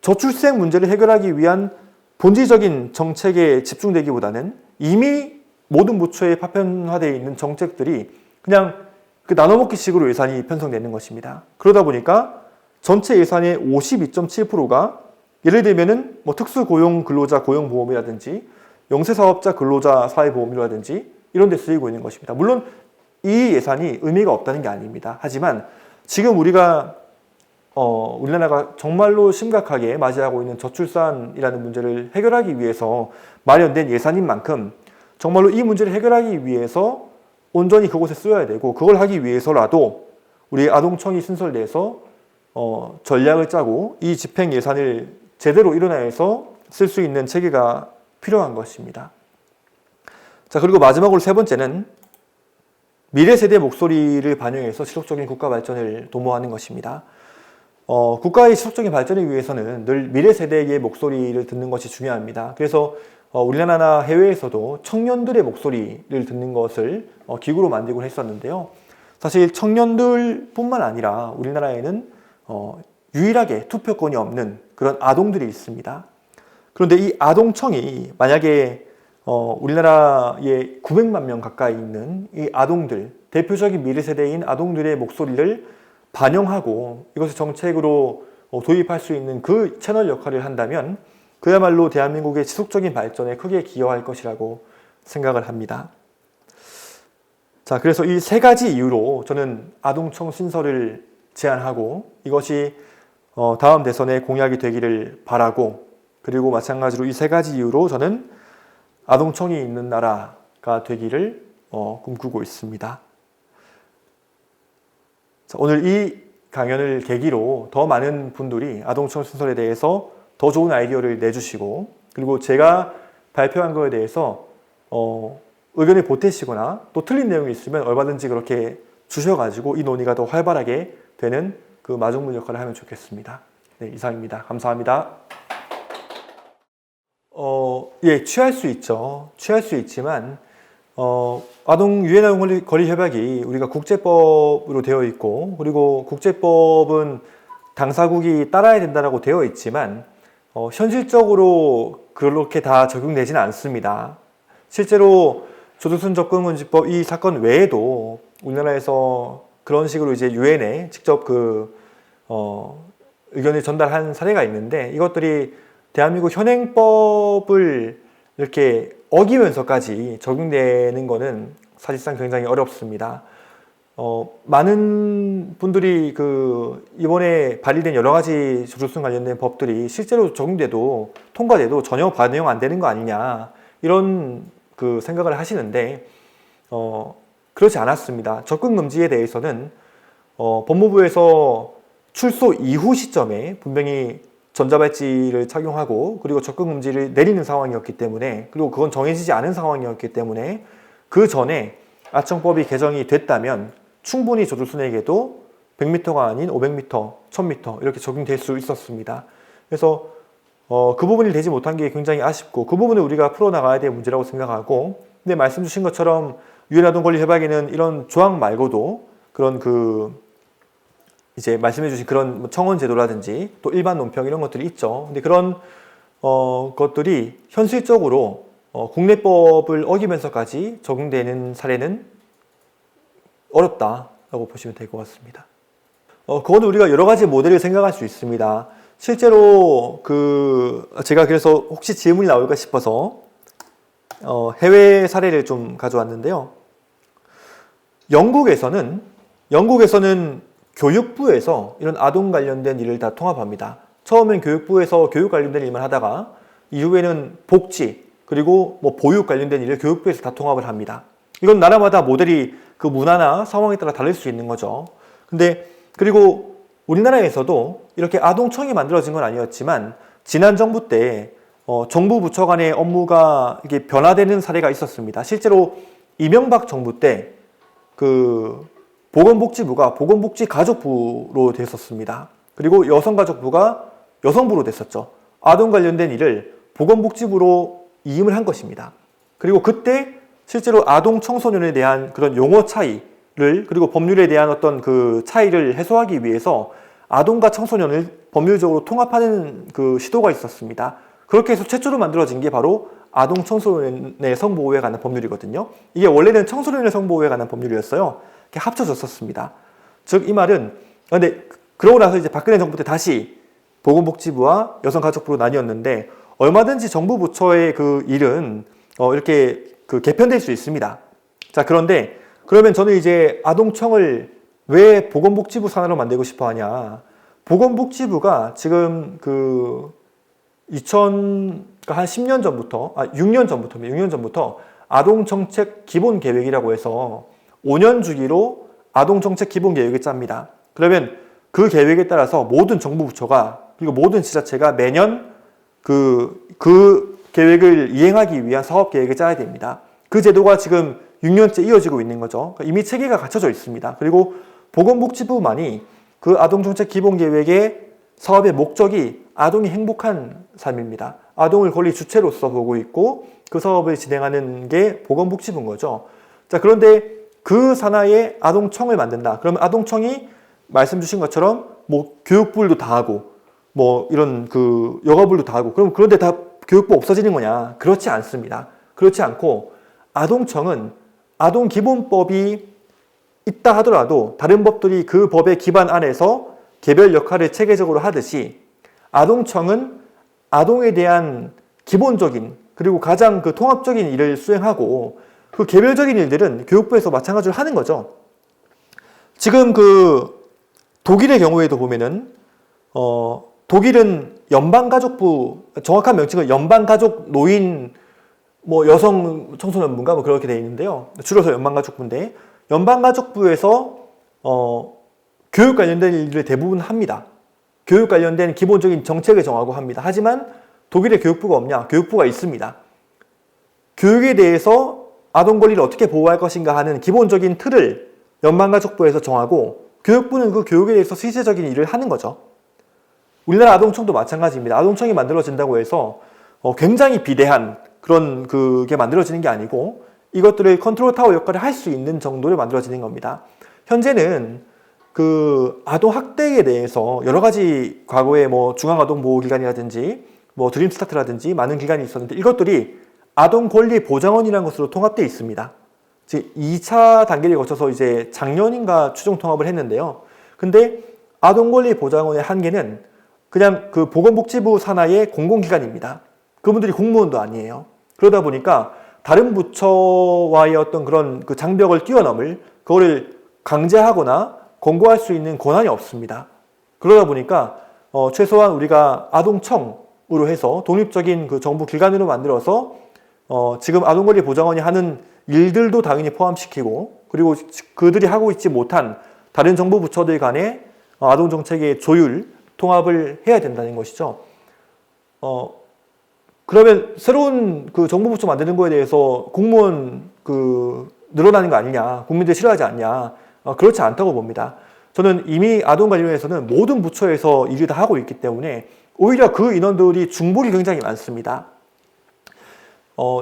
저출생 문제를 해결하기 위한 본질적인 정책에 집중되기보다는 이미 모든 부처에 파편화되어 있는 정책들이 그냥 그 나눠먹기식으로 예산이 편성되는 것입니다. 그러다 보니까 전체 예산의 52.7%가 예를 들면은 뭐 특수고용 근로자 고용보험이라든지 영세사업자 근로자 사회보험이라든지 이런 데 쓰이고 있는 것입니다. 물론 이 예산이 의미가 없다는 게 아닙니다. 하지만 지금 우리가 우리나라가 정말로 심각하게 맞이하고 있는 저출산이라는 문제를 해결하기 위해서 마련된 예산인 만큼 정말로 이 문제를 해결하기 위해서 온전히 그곳에 쓰여야 되고 그걸 하기 위해서라도 우리 아동청이 신설돼서 전략을 짜고 이 집행 예산을 제대로 일어나서 쓸 수 있는 체계가 필요한 것입니다. 자, 그리고 마지막으로 세 번째는 미래 세대 목소리를 반영해서 지속적인 국가 발전을 도모하는 것입니다. 국가의 지속적인 발전을 위해서는 늘 미래 세대의 목소리를 듣는 것이 중요합니다. 그래서 우리나라나 해외에서도 청년들의 목소리를 듣는 것을 기구로 만들곤 했었는데요. 사실 청년들뿐만 아니라 우리나라에는 유일하게 투표권이 없는 그런 아동들이 있습니다. 그런데 이 아동청이 만약에 우리나라에 900만 명 가까이 있는 이 아동들, 대표적인 미래 세대인 아동들의 목소리를 반영하고 이것을 정책으로 도입할 수 있는 그 채널 역할을 한다면 그야말로 대한민국의 지속적인 발전에 크게 기여할 것이라고 생각을 합니다. 자, 그래서 이 세 가지 이유로 저는 아동청 신설을 제안하고 이것이 다음 대선의 공약이 되기를 바라고 그리고 마찬가지로 이 세 가지 이유로 저는 아동청이 있는 나라가 되기를 꿈꾸고 있습니다. 자, 오늘 이 강연을 계기로 더 많은 분들이 아동청 신설에 대해서 더 좋은 아이디어를 내주시고 그리고 제가 발표한 거에 대해서 의견을 보태시거나 또 틀린 내용이 있으면 얼마든지 그렇게 주셔가지고 이 논의가 더 활발하게 되는 그 마중물 역할을 하면 좋겠습니다. 네, 이상입니다. 감사합니다. 예, 취할 수 있죠. 취할 수 있지만 유엔 아동 권리 협약이 우리가 국제법으로 되어 있고 그리고 국제법은 당사국이 따라야 된다고 되어 있지만 현실적으로 그렇게 다 적용되지는 않습니다. 실제로 조두순 접근금지법 이 사건 외에도 우리나라에서 그런 식으로 이제 유엔에 직접 의견을 전달한 사례가 있는데 이것들이 대한민국 현행법을 이렇게 어기면서까지 적용되는 것은 사실상 굉장히 어렵습니다. 많은 분들이 이번에 발의된 여러 가지 조두순 관련된 법들이 실제로 적용돼도 통과돼도 전혀 반영 안 되는 거 아니냐 이런 생각을 하시는데 그렇지 않았습니다. 접근금지에 대해서는 법무부에서 출소 이후 시점에 분명히 전자발찌를 착용하고 그리고 접근금지를 내리는 상황이었기 때문에 그리고 그건 정해지지 않은 상황이었기 때문에 그 전에 아청법이 개정이 됐다면 충분히 조두순에게도 100m가 아닌 500m, 1000m 이렇게 적용될 수 있었습니다. 그래서 그 부분이 되지 못한 게 굉장히 아쉽고 그 부분을 우리가 풀어나가야 될 문제라고 생각하고 근데 말씀 주신 것처럼 유엔 아동 권리 협약에는 이런 조항 말고도 그런 이제 말씀해 주신 그런 청원 제도라든지 또 일반 논평 이런 것들이 있죠. 근데 그런 것들이 현실적으로 국내법을 어기면서까지 적용되는 사례는 어렵다라고 보시면 될 것 같습니다. 그거는 우리가 여러 가지 모델을 생각할 수 있습니다. 실제로 제가 그래서 혹시 질문이 나올까 싶어서 해외 사례를 좀 가져왔는데요. 영국에서는 교육부에서 이런 아동 관련된 일을 다 통합합니다. 처음엔 교육부에서 교육 관련된 일만 하다가 이후에는 복지 그리고 뭐 보육 관련된 일을 교육부에서 다 통합을 합니다. 이건 나라마다 모델이 그 문화나 상황에 따라 다를 수 있는 거죠. 근데 그리고 우리나라에서도 이렇게 아동청이 만들어진 건 아니었지만 지난 정부 때 정부 부처 간의 업무가 이게 변화되는 사례가 있었습니다. 실제로 이명박 정부 때 보건복지부가 보건복지가족부로 됐었습니다. 그리고 여성가족부가 여성부로 됐었죠. 아동 관련된 일을 보건복지부로 이임을 한 것입니다. 그리고 그때 실제로 아동 청소년에 대한 그런 용어 차이를 그리고 법률에 대한 어떤 그 차이를 해소하기 위해서 아동과 청소년을 법률적으로 통합하는 시도가 있었습니다. 그렇게 해서 최초로 만들어진 게 바로 아동 청소년의 성보호에 관한 법률이거든요. 이게 원래는 청소년의 성보호에 관한 법률이었어요. 이렇게 합쳐졌었습니다. 즉 이 말은 근데 그러고 나서 이제 박근혜 정부 때 다시 보건복지부와 여성가족부로 나뉘었는데 얼마든지 정부 부처의 그 일은 이렇게 그 개편될 수 있습니다. 자, 그런데 그러면 저는 이제 아동청을 왜 보건복지부 산하로 만들고 싶어 하냐? 보건복지부가 지금 그 한 10년 전부터, 6년 전부터 아동정책 기본계획이라고 해서 5년 주기로 아동정책 기본계획을 짭니다. 그러면 그 계획에 따라서 모든 정부 부처가 그리고 모든 지자체가 매년 그 계획을 이행하기 위한 사업 계획을 짜야 됩니다. 그 제도가 지금 6년째 이어지고 있는 거죠. 그러니까 이미 체계가 갖춰져 있습니다. 그리고 보건복지부만이 그 아동정책 기본계획의 사업의 목적이 아동이 행복한 삶입니다. 아동을 권리 주체로서 보고 있고 그 사업을 진행하는 게 보건복지부인 거죠. 자, 그런데 그 산하에 아동청을 만든다. 그러면 아동청이 말씀 주신 것처럼 뭐 교육부도 다 하고 뭐 이런 그 여가부도 다 하고 그럼 그런데 다 교육부 없어지는 거냐? 그렇지 않습니다. 그렇지 않고 아동청은 아동기본법이 있다 하더라도 다른 법들이 그 법의 기반 안에서 개별 역할을 체계적으로 하듯이 아동청은 아동에 대한 기본적인 그리고 가장 그 통합적인 일을 수행하고 그 개별적인 일들은 교육부에서 마찬가지로 하는 거죠. 지금 그 독일의 경우에도 보면은 독일은 연방가족부, 정확한 명칭은 연방가족노인 뭐 여성 청소년부인가 뭐 그렇게 되어 있는데요. 줄여서 연방가족부인데 연방가족부에서 교육 관련된 일을 대부분 합니다. 교육 관련된 기본적인 정책을 정하고 합니다. 하지만 독일에 교육부가 없냐? 교육부가 있습니다. 교육에 대해서 아동 권리를 어떻게 보호할 것인가 하는 기본적인 틀을 연방가족부에서 정하고 교육부는 그 교육에 대해서 실제적인 일을 하는 거죠. 우리나라 아동청도 마찬가지입니다. 아동청이 만들어진다고 해서 굉장히 비대한 그런 그게 만들어지는 게 아니고 이것들을 컨트롤 타워 역할을 할 수 있는 정도로 만들어지는 겁니다. 현재는 그 아동 학대에 대해서 여러 가지 과거에 뭐 중앙아동보호기관이라든지 뭐 드림스타트라든지 많은 기관이 있었는데 이것들이 아동권리보장원이라는 것으로 통합되어 있습니다. 즉 2차 단계를 거쳐서 이제 작년인가 추종 통합을 했는데요. 근데 아동권리보장원의 한계는 그냥 그 보건복지부 산하의 공공기관입니다. 그분들이 공무원도 아니에요. 그러다 보니까 다른 부처와의 어떤 그런 그 장벽을 뛰어넘을 그거를 강제하거나 권고할 수 있는 권한이 없습니다. 그러다 보니까 최소한 우리가 아동청으로 해서 독립적인 그 정부 기관으로 만들어서 지금 아동권리보장원이 하는 일들도 당연히 포함시키고 그리고 그들이 하고 있지 못한 다른 정부 부처들 간의 아동정책의 조율, 통합을 해야 된다는 것이죠. 그러면 새로운 그 정부 부처 만드는 거에 대해서 공무원 늘어나는 거 아니냐, 국민들 싫어하지 않냐, 그렇지 않다고 봅니다. 저는 이미 아동 관련해서는 모든 부처에서 일을 다 하고 있기 때문에 오히려 그 인원들이 중복이 굉장히 많습니다.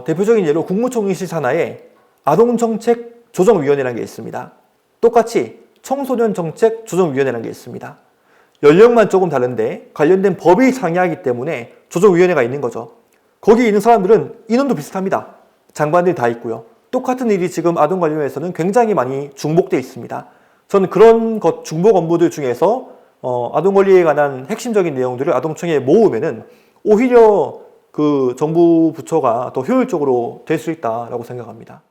대표적인 예로 국무총리실 산하에 아동정책 조정위원회라는 게 있습니다. 똑같이 청소년정책 조정위원회라는 게 있습니다. 연령만 조금 다른데 관련된 법이 상이하기 때문에 조정위원회가 있는 거죠. 거기 있는 사람들은 인원도 비슷합니다. 장관들이 다 있고요. 똑같은 일이 지금 아동 관련해서는 굉장히 많이 중복되어 있습니다. 저는 그런 중복 업무들 중에서 아동 권리에 관한 핵심적인 내용들을 아동청에 모으면은 오히려 그 정부 부처가 더 효율적으로 될 수 있다라고 생각합니다.